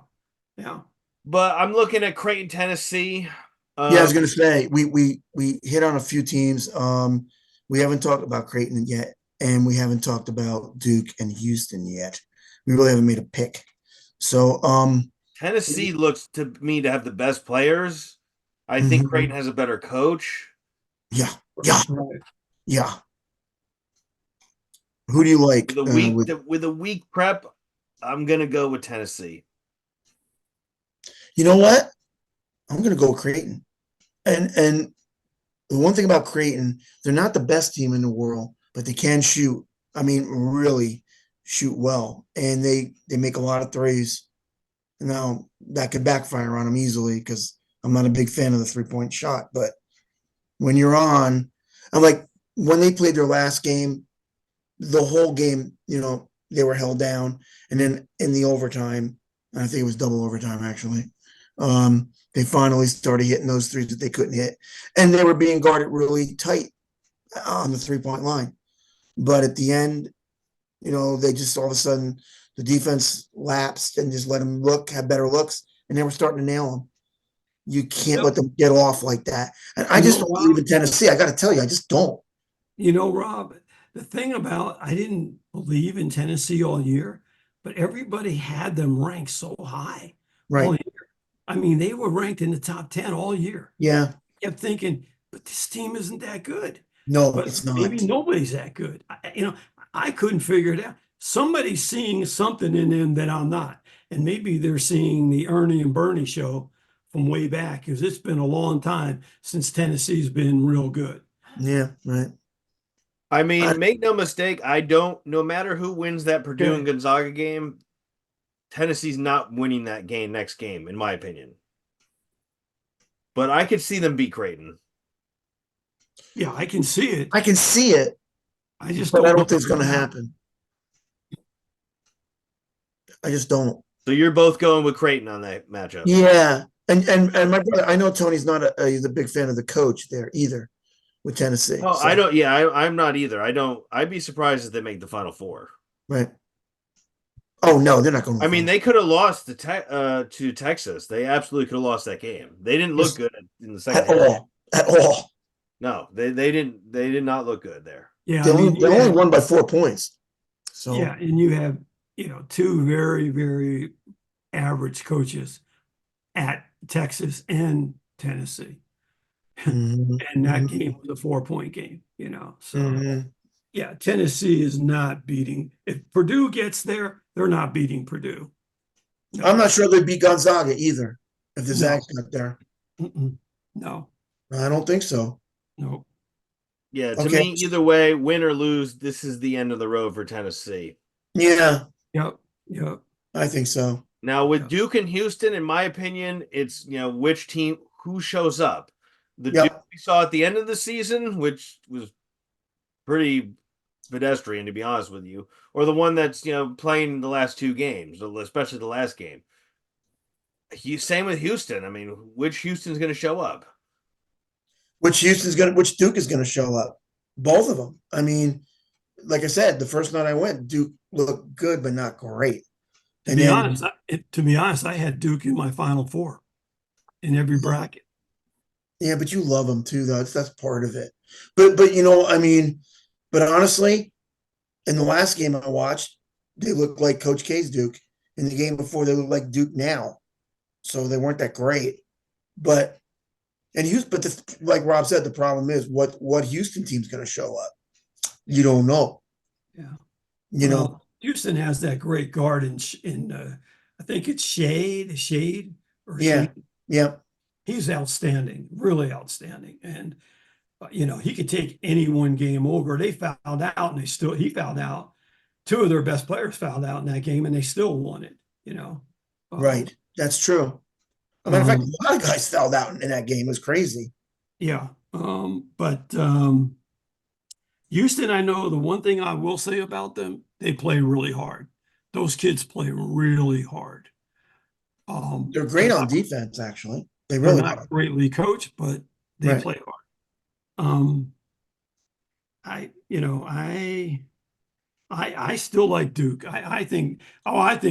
Yeah. But I'm looking at Creighton, Tennessee. Yeah, I was gonna say we hit on a few teams. We haven't talked about Creighton yet, and we haven't talked about Duke and Houston yet. We really haven't made a pick. So Tennessee looks to me to have the best players. I think mhm. Creighton has a better coach. Yeah, yeah, Right. yeah. Who do you like? With a week prep, I'm gonna go with Tennessee. You know what? I'm gonna go with Creighton. And the one thing about Creighton, they're not the best team in the world, but they can shoot. I mean, really shoot well, and they make a lot of threes. Now that could backfire on them easily because I'm not a big fan of the 3-point shot. But when you're on, I'm like when they played their last game, the whole game, they were held down, and then in the overtime, I think it was double overtime actually. They finally started hitting those threes that they couldn't hit, and they were being guarded really tight on the 3-point line. But at the end, they just all of a sudden the defense lapsed and just let them have better looks, and they were starting to nail them. You can't let them get off like that. And I just don't believe in Tennessee. I got to tell you, I just don't. Rob, the thing about I didn't believe in Tennessee all year, but everybody had them ranked so high all Right. year. I mean, they were ranked in the top 10 all year. Yeah. I kept thinking, but this team isn't that good. No, But it's not. maybe nobody's that good. I couldn't figure it out. Somebody's seeing something in them that I'm not. And maybe they're seeing the Ernie and Bernie show from way back because it's been a long time since Tennessee's been real good. Yeah, right. I mean, make no mistake, no matter who wins that Purdue and Gonzaga game, Tennessee's not winning that next game, in my opinion. But I could see them beat Creighton. Yeah, I can see it. I can see it. I just but I don't don't think it's going to happen. I just don't. So you're both going with Creighton on that matchup. Yeah. And my brother, I know Tony's not he's a big fan of the coach there either with Tennessee. Oh, so. I don't. Yeah, I'm not either. I'd be surprised if they make the Final Four. Right. Oh no, they're not going to. I mean, they could have lost to Texas. They absolutely could have lost that game. They didn't look good in the second half. At all. No, they didn't. They did not look good there. Yeah, they only won by 4 points. So yeah, and you have two very, very average coaches at Texas and Tennessee. Mm-hmm. And that game was a 4-point game, So yeah, Tennessee is not beating. If Purdue gets there, they're not beating Purdue. No. I'm not sure they beat Gonzaga either. If the Zags got there, no, I don't think so. No. Yeah, to Okay. me, either way, win or lose, this is the end of the road for Tennessee. Yeah, Yep. Yep. I think so. Now, with Yeah. Duke and Houston, in my opinion, it's which team who shows up. The Duke Yep. we saw at the end of the season, which was pretty pedestrian to be honest with you, or the one that's playing the last two games, especially the last game. Same with Houston. I mean, which Houston's going to show up? Which Duke is gonna show up? Both of them. I mean, like I said, the first night I went, Duke looked good, but not great. To And be then, honest, I had Duke in my Final Four in every bracket. yeah, but you love them too, though. That's part of it. But I mean, but honestly, in the last game I watched, they looked like Coach K's Duke. In the game before, they looked like Duke now. So they weren't that great. But like Rob said, the problem is what Houston team's going to show up. You don't know. Yeah. You know. Well, Houston has that great guard in I think it's Shade or Yeah. Shade. Yeah. He's outstanding, really outstanding, and he could take any one game over. They fouled out, and he fouled out. Two of their best players fouled out in that game, and they still won it. Um, Right. That's true. As a matter of fact, a lot of guys fouled out in that game. It was crazy. yeah. But Houston, I know the one thing I will say about them, they play really hard. Those kids play really hard. They're great on defense, actually. They They're really not are. greatly coached, but they Right. play hard. Um, I, you know, I still like Duke. I think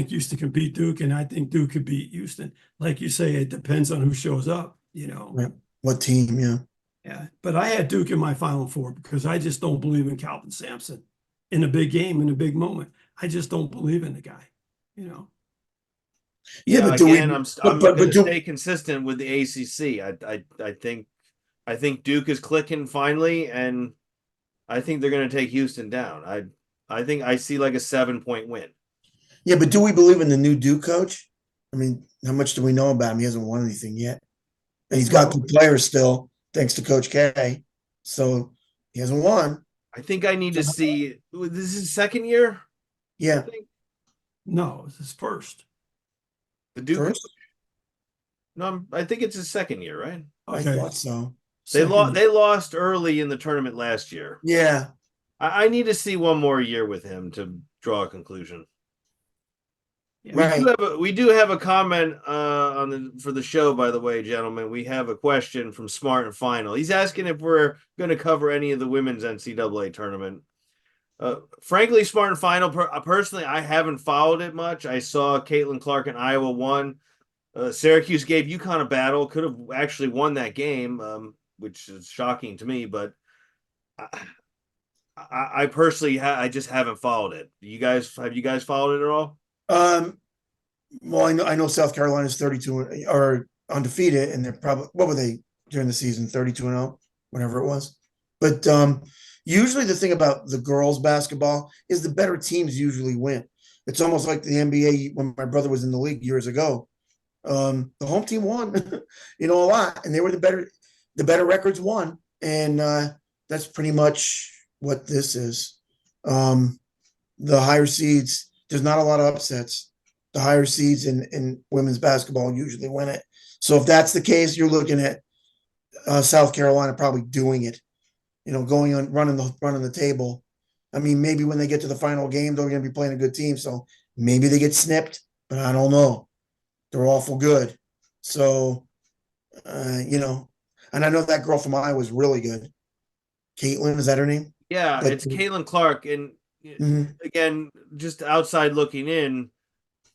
Houston can beat Duke, and I think Duke could beat Houston. Like you say, it depends on who shows up. Right. What team? Yeah. Yeah. But I had Duke in my Final Four because I just don't believe in Calvin Sampson in a big game, in a big moment. I just don't believe in the guy. Yeah, Yeah, but do we? again, I'm But going to do stay consistent with the ACC. I think Duke is clicking finally, and I think they're going to take Houston down. I think I see like a 7-point win. yeah, but do we believe in the new Duke coach? I mean, how much do we know about him? He hasn't won anything yet, and he's got good players still, thanks to Coach K. So he hasn't won. I think I need to see. This is his second year. I Yeah, think No, it's his first. the Duke. first No, I think it's his second year, right? I Okay. thought so. Second. They lost early in the tournament last year. Yeah, I need to see one more year with him to draw a conclusion. Yeah. right. We do have a comment for the show, by the way, gentlemen. We have a question from Smart and Final. He's asking if we're going to cover any of the women's NCAA tournament. Frankly, Smart and Final, personally, I haven't followed it much. I saw Caitlin Clark in Iowa won. Syracuse gave UConn a battle, could have actually won that game, which is shocking to me. But I personally, I just haven't followed it. Have you guys followed it at all? Well, I know South Carolina's 32 or undefeated, and they're probably what were they during the season? 32-0, whatever it was. But usually the thing about the girls basketball is the better teams usually win. It's almost like the NBA when my brother was in the league years ago. The home team won, a lot, and they were the better records won, and that's pretty much what this is. The higher seeds, there's not a lot of upsets. The higher seeds in women's basketball usually win it. So if that's the case, you're looking at South Carolina probably doing it, going on running the table. I mean, maybe when they get to the final game, they're going to be playing a good team, so maybe they get snipped, but I don't know. They're awful good. So, and I know that girl from Iowa is really good. Caitlin, is that her name? Yeah, But it's Caitlin Clark, and again, just outside looking in,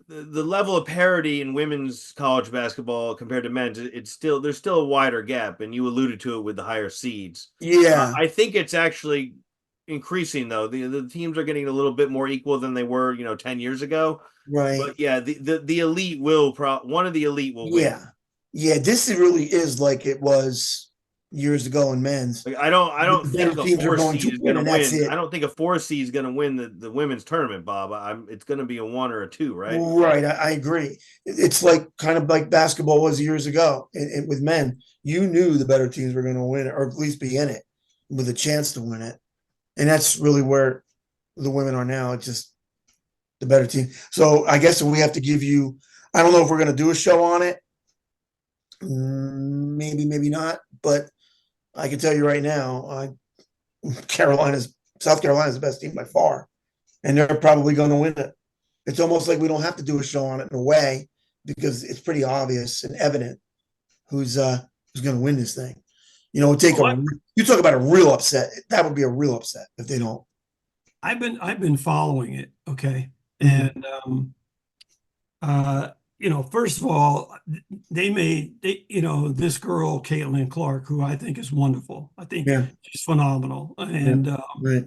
the level of parity in women's college basketball compared to men's, there's still a wider gap, and you alluded to it with the higher seeds. yeah, I think it's actually increasing though. The teams are getting a little bit more equal than they were, 10 years ago. right. But yeah, the elite one of the elite will win. Yeah. This really is like it was years ago in men's. Like, I don't The think better a teams are 4 going seed to is going to win, and that's win. it. I don't think a 4 seed is going to win the women's tournament, Bob. It's going to be a 1 or a 2, right? Right, I agree. It's like kind of like basketball was years ago with men. You knew the better teams were going to win or at least be in it. with a chance to win it. And that's really where the women are now. It's just the better team. So I guess we have to give you, I don't know if we're going to do a show on it. Maybe, maybe not. But I can tell you right now, South Carolina's the best team by far. And they're probably going to win it. It's almost like we don't have to do a show on it in a way because it's pretty obvious and evident who's going to win this thing. You know, you talk about a real upset. That would be a real upset if they don't. I've been following it, okay, Mhm. and first of all, this girl Caitlin Clark, who I think is wonderful. I think Yeah, she's phenomenal, yeah, and right.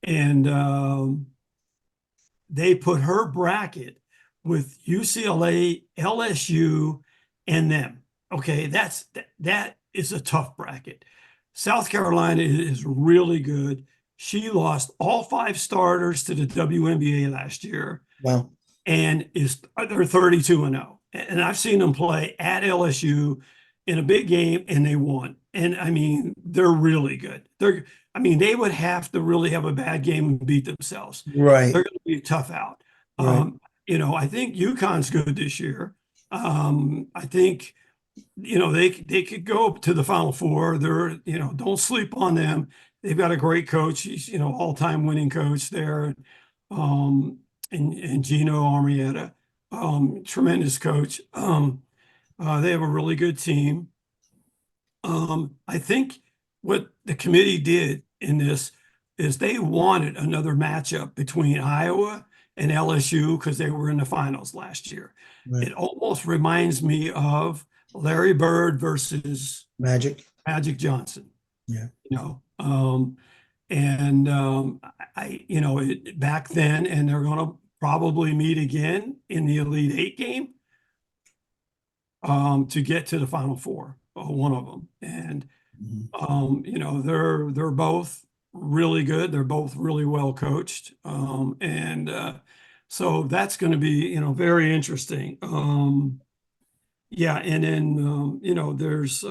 and they put her bracket with UCLA, LSU, and them. Okay, that is a tough bracket. South Carolina is really good. She lost all 5 starters to the WNBA last year Wow. and they're 32-0. And I've seen them play at LSU in a big game and they won. And I mean, they're really good. They would have to really have a bad game and beat themselves. Right, They're going to be tough out. right. I think UConn's good this year. I think they could go to the Final Four. Don't sleep on them. They've got a great coach. He's all-time winning coach there, and Gino Armietta, tremendous coach. They have a really good team. I think what the committee did in this is they wanted another matchup between Iowa and LSU because they were in the finals last year. Right. It almost reminds me of Larry Bird versus Magic. Magic Johnson. Yeah. And back then, and they're going to probably meet again in the Elite Eight game to get to the Final Four, one of them. And they're both really good. They're both really well coached, so that's going to be very interesting. Yeah, and then there's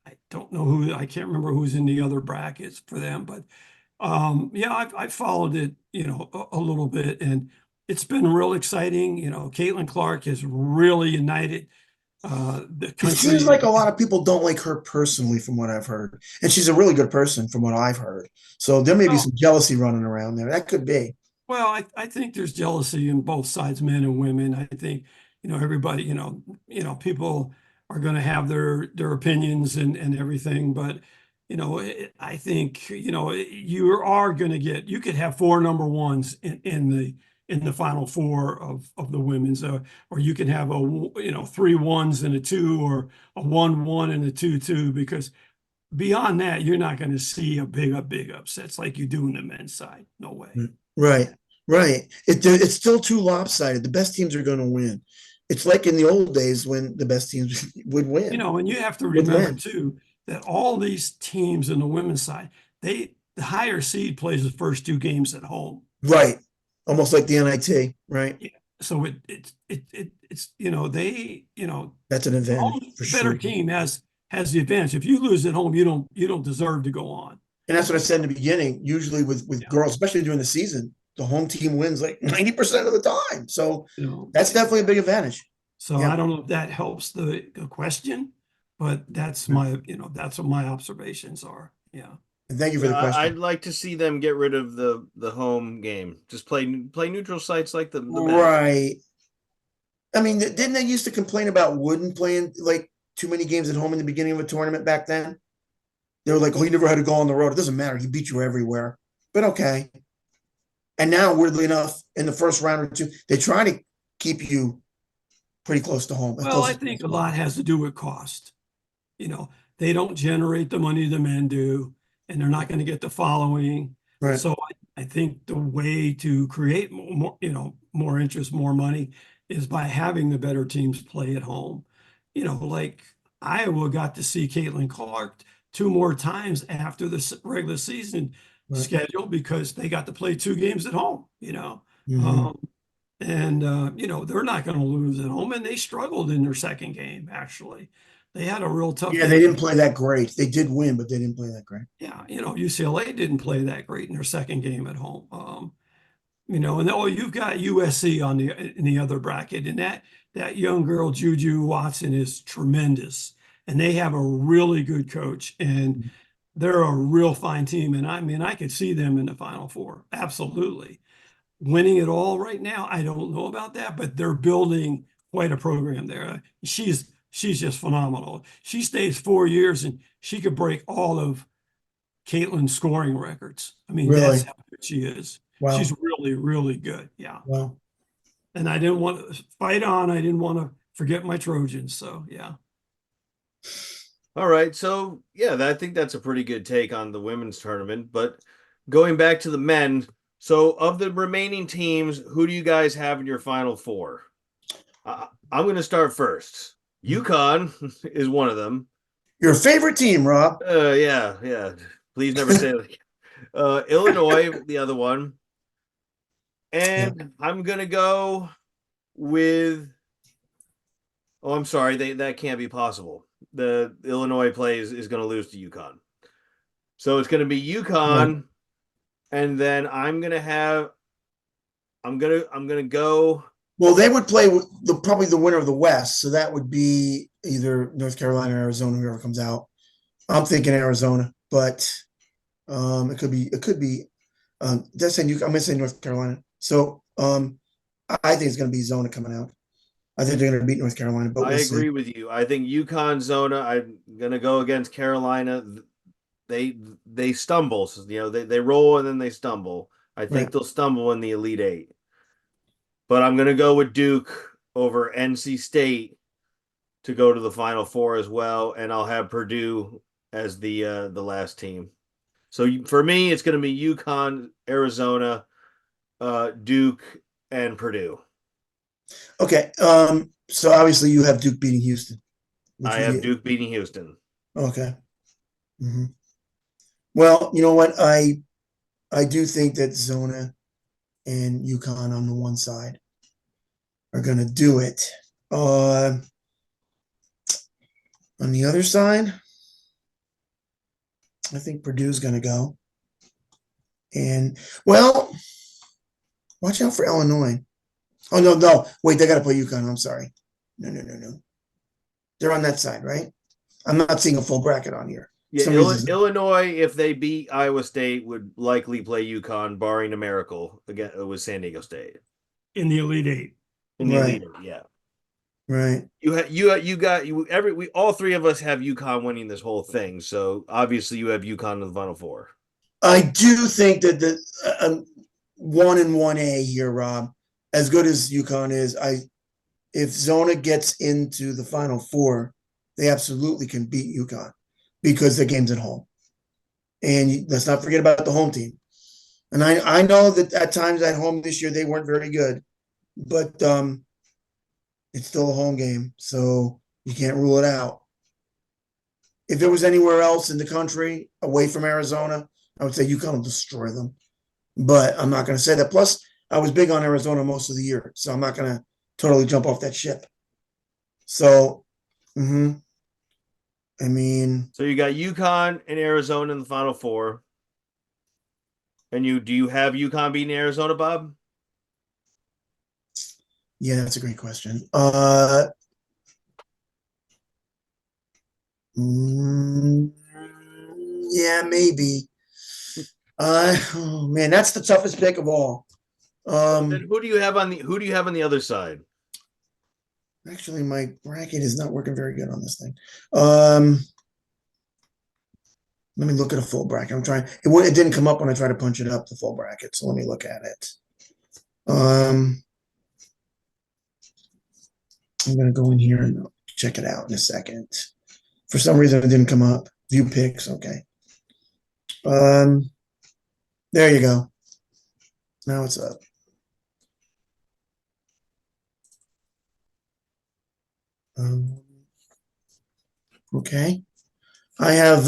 I don't know I can't remember who's in the other brackets for them, but yeah, I've followed it a little bit, and it's been real exciting. Caitlin Clark has really united the It seems country. like a lot of people don't like her personally, from what I've heard. And she's a really good person, from what I've heard. So there may be Well, some jealousy running around there. That could be. well, I think there's jealousy in both sides, men and women. I think, everybody, people are going to have their opinions and everything, but I think, you are going to you could have 4 number ones in the final 4 of the women's, or you can have 3 ones and a 2, or a 1-1 and a 2-2, because beyond that, you're not going to see a big upsets like you do in the men's side. No way. Right, right. It's still too lopsided. The best teams are going to win. It's like in the old days when the best teams would win. And you have to Would remember win. too that all these teams in the women's side, the higher seed plays the first 2 games at home. Right. Almost like the NIT, right? Yeah. So it's That's an advantage for better sure. team has the advantage. If you lose at home, you don't deserve to go on. And that's what I said in the beginning. Usually with Yeah. girls, especially during the season, the home team wins like 90% of the time. So You know, that's definitely a big advantage. so Yeah. I don't know if that helps the question, but that's that's what my observations are. Yeah. And thank you for the I'd question. like to see them get rid of the home game. Just play neutral sites like the best. Right. I mean, didn't they used to complain about Wooden playing like too many games at home in the beginning of a tournament back then? They were like, oh, he never had to go on the road. It doesn't matter. He beat you everywhere. But okay. And now, weirdly enough, in the first round or two, they try to keep you pretty close to home. Well, I think a lot has to do with cost. They don't generate the money the men do, and they're not going to get the following. Right. So I think the way to create more interest, more money, is by having the better teams play at home. Like Iowa got to see Caitlin Clark 2 more times after the regular season schedule because they got to play 2 games at home. Mhm. They're not going to lose at home, and they struggled in their second game actually. They had a real tough Yeah, game. they didn't play that great. They did win, but they didn't play that great. Yeah, UCLA didn't play that great in their second game at home. And you've got USC on the other bracket, and that young girl Juju Watson is tremendous, and they have a really good coach, and they're a real fine team. And I mean, I could see them in the Final Four, absolutely. Winning it all right now, I don't know about that, but they're building quite a program there. She's just phenomenal. She stays 4 years, and she could break all of Caitlin's scoring records. I mean, that's Really? how good she is. She's Wow. really, really good. Yeah. Wow. And I didn't want to fight on. I didn't want to forget my Trojans. So, yeah. All right. So, yeah, I think that's a pretty good take on the women's tournament. But going back to the men, so of the remaining teams, who do you guys have in your Final Four? I'm going to start first. UConn is one of them. Your favorite team, Rob? Yeah. Please never say that. Illinois, the other one. And I'm going to go with. Oh, I'm sorry. That can't be possible. The Illinois is going to lose to UConn. So it's going to be UConn, and then I'm going to go. Well, they would play with probably the winner of the West, so that would be either North Carolina or Arizona, whoever comes out. I'm thinking Arizona, but it could be. That's saying I'm going to say North Carolina. So I think it's going to be Zona coming out. I think they're going to beat North Carolina, but I we'll agree see. with you. I think UConn Zona. I'm going to go against Carolina. They stumble. So, they roll and then they stumble. I think Right. they'll stumble in the Elite Eight. But I'm going to go with Duke over NC State to go to the Final Four as well, and I'll have Purdue as the last team. So for me, it's going to be UConn, Arizona, Duke, and Purdue. Okay. So obviously you have Duke beating Houston. I have Duke beating Houston. Okay. Mm-hmm. Well, you know what? I do think that Zona and UConn on the one side are going to do it. On the other side, I think Purdue's going to go. And, well, watch out for Illinois. Oh, no. Wait, they got to play UConn. I'm sorry. No. They're on that side, right? I'm not seeing a full bracket on here. Yeah, Illinois, if they beat Iowa State, would likely play UConn, barring a miracle again with San Diego State in the Elite Eight. In the Elite Eight, yeah. Right. We all three of us have UConn winning this whole thing. So obviously you have UConn in the Final Four. I do think that the 1 and 1A here, Rob, as good as UConn is, if Zona gets into the Final Four, they absolutely can beat UConn because the game's at home. And let's not forget about the home team. And I know that at times at home this year they weren't very good, but it's still a home game, so you can't rule it out. If it was anywhere else in the country away from Arizona, I would say UConn will destroy them. But I'm not going to say that. Plus, I was big on Arizona most of the year, so I'm not going to totally jump off that ship. So, I mean, so you got UConn and Arizona in the Final Four. And do you have UConn beating Arizona, Bob? Yeah, that's a great question. Yeah, maybe. Oh man, that's the toughest pick of all. Then who do you have on the other side? Actually, my bracket is not working very good on this thing. Let me look at a full bracket. I'm trying. It didn't come up when I tried to punch it up, the full bracket. So let me look at it. I'm gonna go in here and check it out in a second. For some reason, it didn't come up. View picks. Okay. There you go. Now it's up. Okay. I have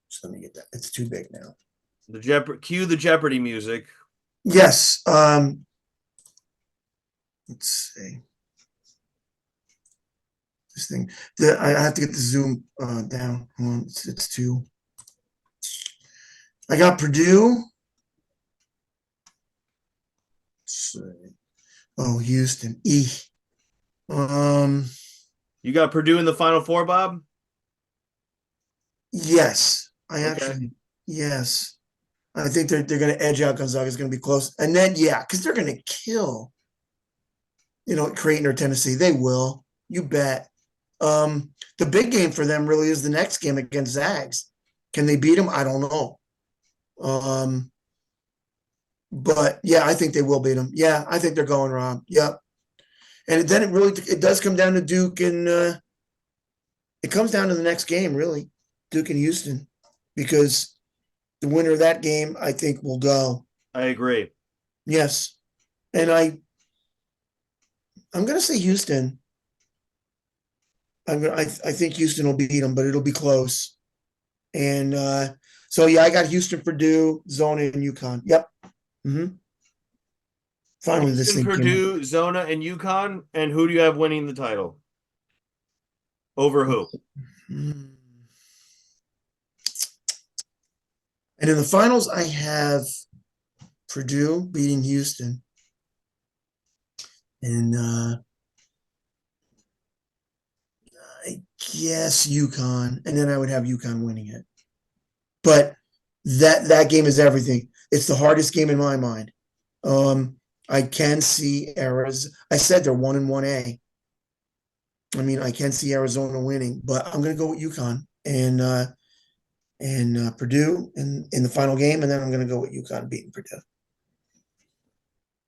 just let me get that. It's too big now. Cue the Jeopardy music. Yes. let's see. This thing. I have to get the zoom down. Hold on, it's two. I got Purdue. Let's see. Oh, Houston. Um, You got Purdue in the Final Four, Bob? yes. Okay. Yes. I think they're going to edge out Gonzaga. It's going to be close. And then, yeah, because they're going to kill, Creighton or Tennessee. They will. You bet. The big game for them really is the next game against Zags. Can they beat them? I don't know. But yeah, I think they will beat them. Yeah, I think they're going, Rob. Yep. And then it does come down to Duke and it comes down to the next game, really, Duke and Houston, because the winner of that game, I think, will go. I agree. Yes, and I'm going to say Houston. I think Houston will beat them, but it'll be close. And so yeah, I got Houston, Purdue, Zona, and UConn. Yep. Mm-hmm. Finally, this Houston, thing Purdue, Zona, and UConn. And who do you have winning the title? Over who? And in the finals, I have Purdue beating Houston. And I guess UConn. And then I would have UConn winning it. But that game is everything. It's the hardest game in my mind. I can see Arizona. I said they're 1-1A. I mean, I can see Arizona winning, but I'm going to go with UConn and Purdue in the final game, and then I'm going to go with UConn beating Purdue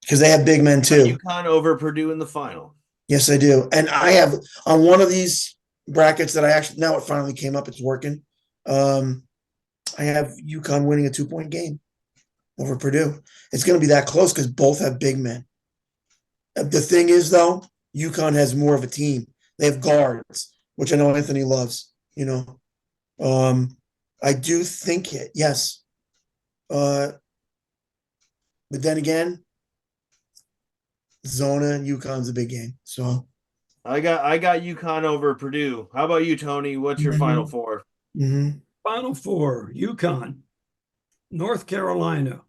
because they have big men too. UConn over Purdue in the final. Yes, I do, and I have on one of these brackets that I actually now it finally came up. It's working. I have UConn winning a 2-point game over Purdue. It's going to be that close because both have big men. The thing is, though, UConn has more of a team. They have guards, which I know Anthony loves. I do think it, yes. But then again, Zona and UConn's a big game. So I got UConn over Purdue. How about you, Tony? What's your Final Four? Mm-hmm. Final Four: UConn, North Carolina,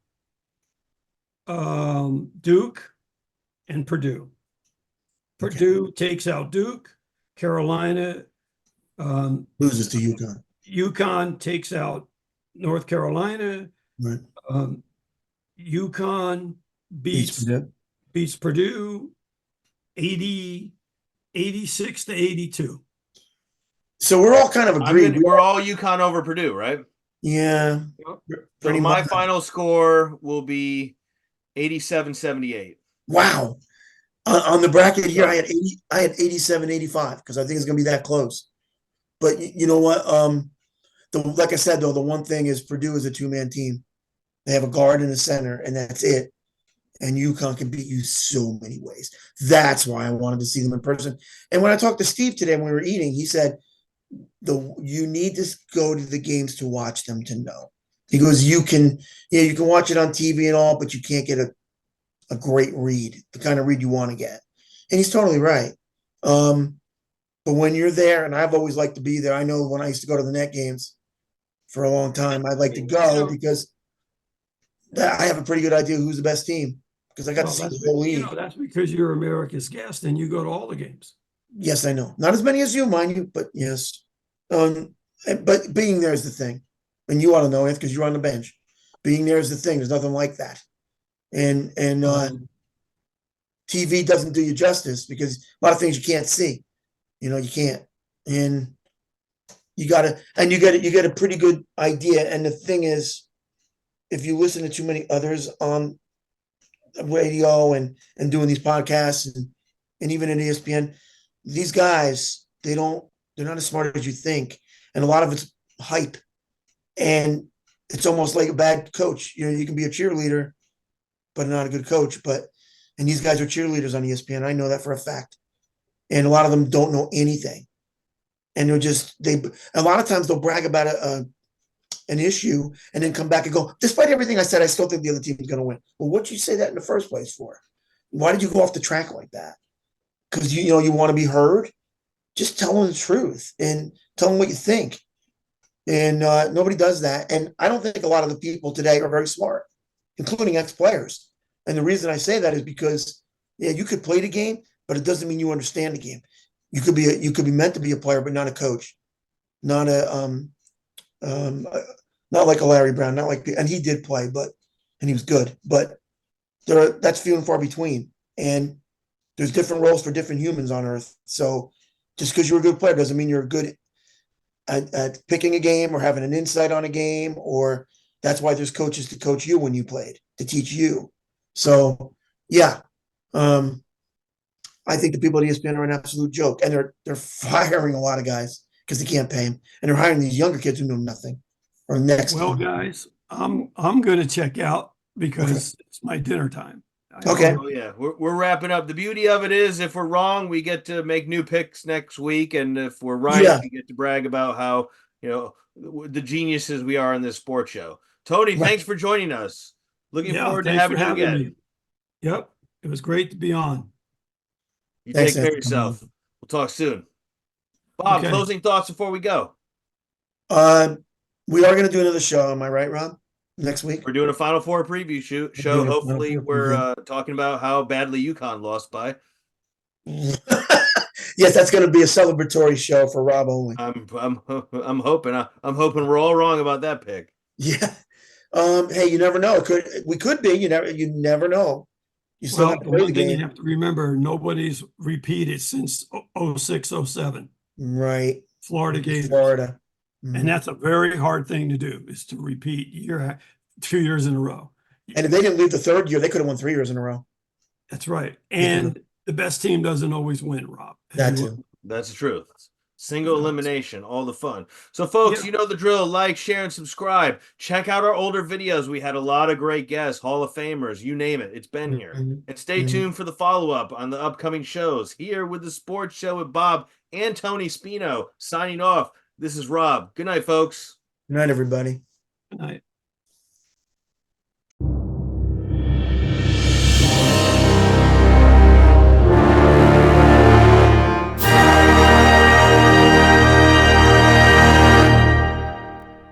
Duke, and Purdue. Purdue takes out Duke. Carolina loses to UConn. UConn takes out North Carolina. Right. UConn beats Purdue 86 to 82. So we're all kind of agreed. We're all UConn over Purdue, right? Yeah. So my final score will be 87-78. Wow. On the bracket here, I had 87-85 because I think it's going to be that close. But you know what? Like I said, though, the one thing is Purdue is a two-man team. They have a guard and a center, and that's it. And UConn can beat you so many ways. That's why I wanted to see them in person. And when I talked to Steve today when we were eating, he said, you need to go to the games to watch them to know. He goes, you can watch it on TV and all, but you can't get a great read, the kind of read you want to get. And he's totally right. But when you're there, and I've always liked to be there, I know when I used to go to the net games for a long time, I'd like to go because I have a pretty good idea who's the best team because I got to see the whole league. That's because you're America's guest and you go to all the games. Yes, I know. Not as many as you, mind you, but yes. But being there is the thing. And you ought to know it because you're on the bench. Being there is the thing. There's nothing like that. And TV doesn't do you justice because a lot of things you can't see. You can't. And you get a pretty good idea. And the thing is, if you listen to too many others on radio and doing these podcasts and even in ESPN, these guys, they're not as smart as you think. And a lot of it's hype. And it's almost like a bad coach. You can be a cheerleader, but not a good coach. And these guys are cheerleaders on ESPN. I know that for a fact. And a lot of them don't know anything. And a lot of times they'll brag about an issue and then come back and go, despite everything I said, I still think the other team is going to win. Well, what'd you say that in the first place for? why did you go off the track like that? Because you want to be heard. Just tell them the truth and tell them what you think. And nobody does that. And I don't think a lot of the people today are very smart, including ex-players. And the reason I say that is because, yeah, you could play the game, but it doesn't mean you understand the game. You could be meant to be a player, but not a coach, not a um, uh, not like a Larry Brown, not like, and he did play, and he was good, but that's few and far between. And there's different roles for different humans on earth. So just because you're a good player doesn't mean you're good at picking a game or having an insight on a game, or that's why there's coaches to coach you when you played, to teach you. So yeah, I think the people at ESPN are an absolute joke, and they're firing a lot of guys because they can't pay them, and they're hiring these younger kids who know nothing or next. Well, guys, I'm going to check out because it's my dinner time. Okay. Oh yeah, we're wrapping up. The beauty of it is, if we're wrong, we get to make new picks next week, and if we're right, Yeah. we get to brag about how the geniuses we are in this sports show. Tony, thanks for joining us. Looking forward to thanks having for you having again. me. Yep, it was great to be on. You Thanks, take care of Anthony. yourself. We'll talk soon. Bob, Okay. closing thoughts before we go. We are going to do another show. Am I right, Rob? Next week. We're doing a Final Four preview show. doing a Final Hopefully, Four we're talking about how badly UConn lost by. Yes, that's going to be a celebratory show for Rob only. I'm hoping we're all wrong about that pick. Yeah. Hey, you never know. We could be. You never know. You still have to The play the one thing you game. have to remember, nobody's repeated since 06, 07. Right. Florida Gators. Florida. And that's a very hard thing to do, is to repeat 2 years in a row. And if they didn't leave the third year, they could have won 3 years in a row. That's right. And the best team doesn't always win, Rob. That too. That's the truth. Single elimination, all the fun. So, folks, you know the drill. Like, share, and subscribe. Check out our older videos. We had a lot of great guests, Hall of Famers, you name it. It's been here. And stay tuned for the follow-up on the upcoming shows. Here with the Sports Show with Bob and Tony Spino. Signing off. This is Rob. Good night, folks. Good night, everybody. Good night.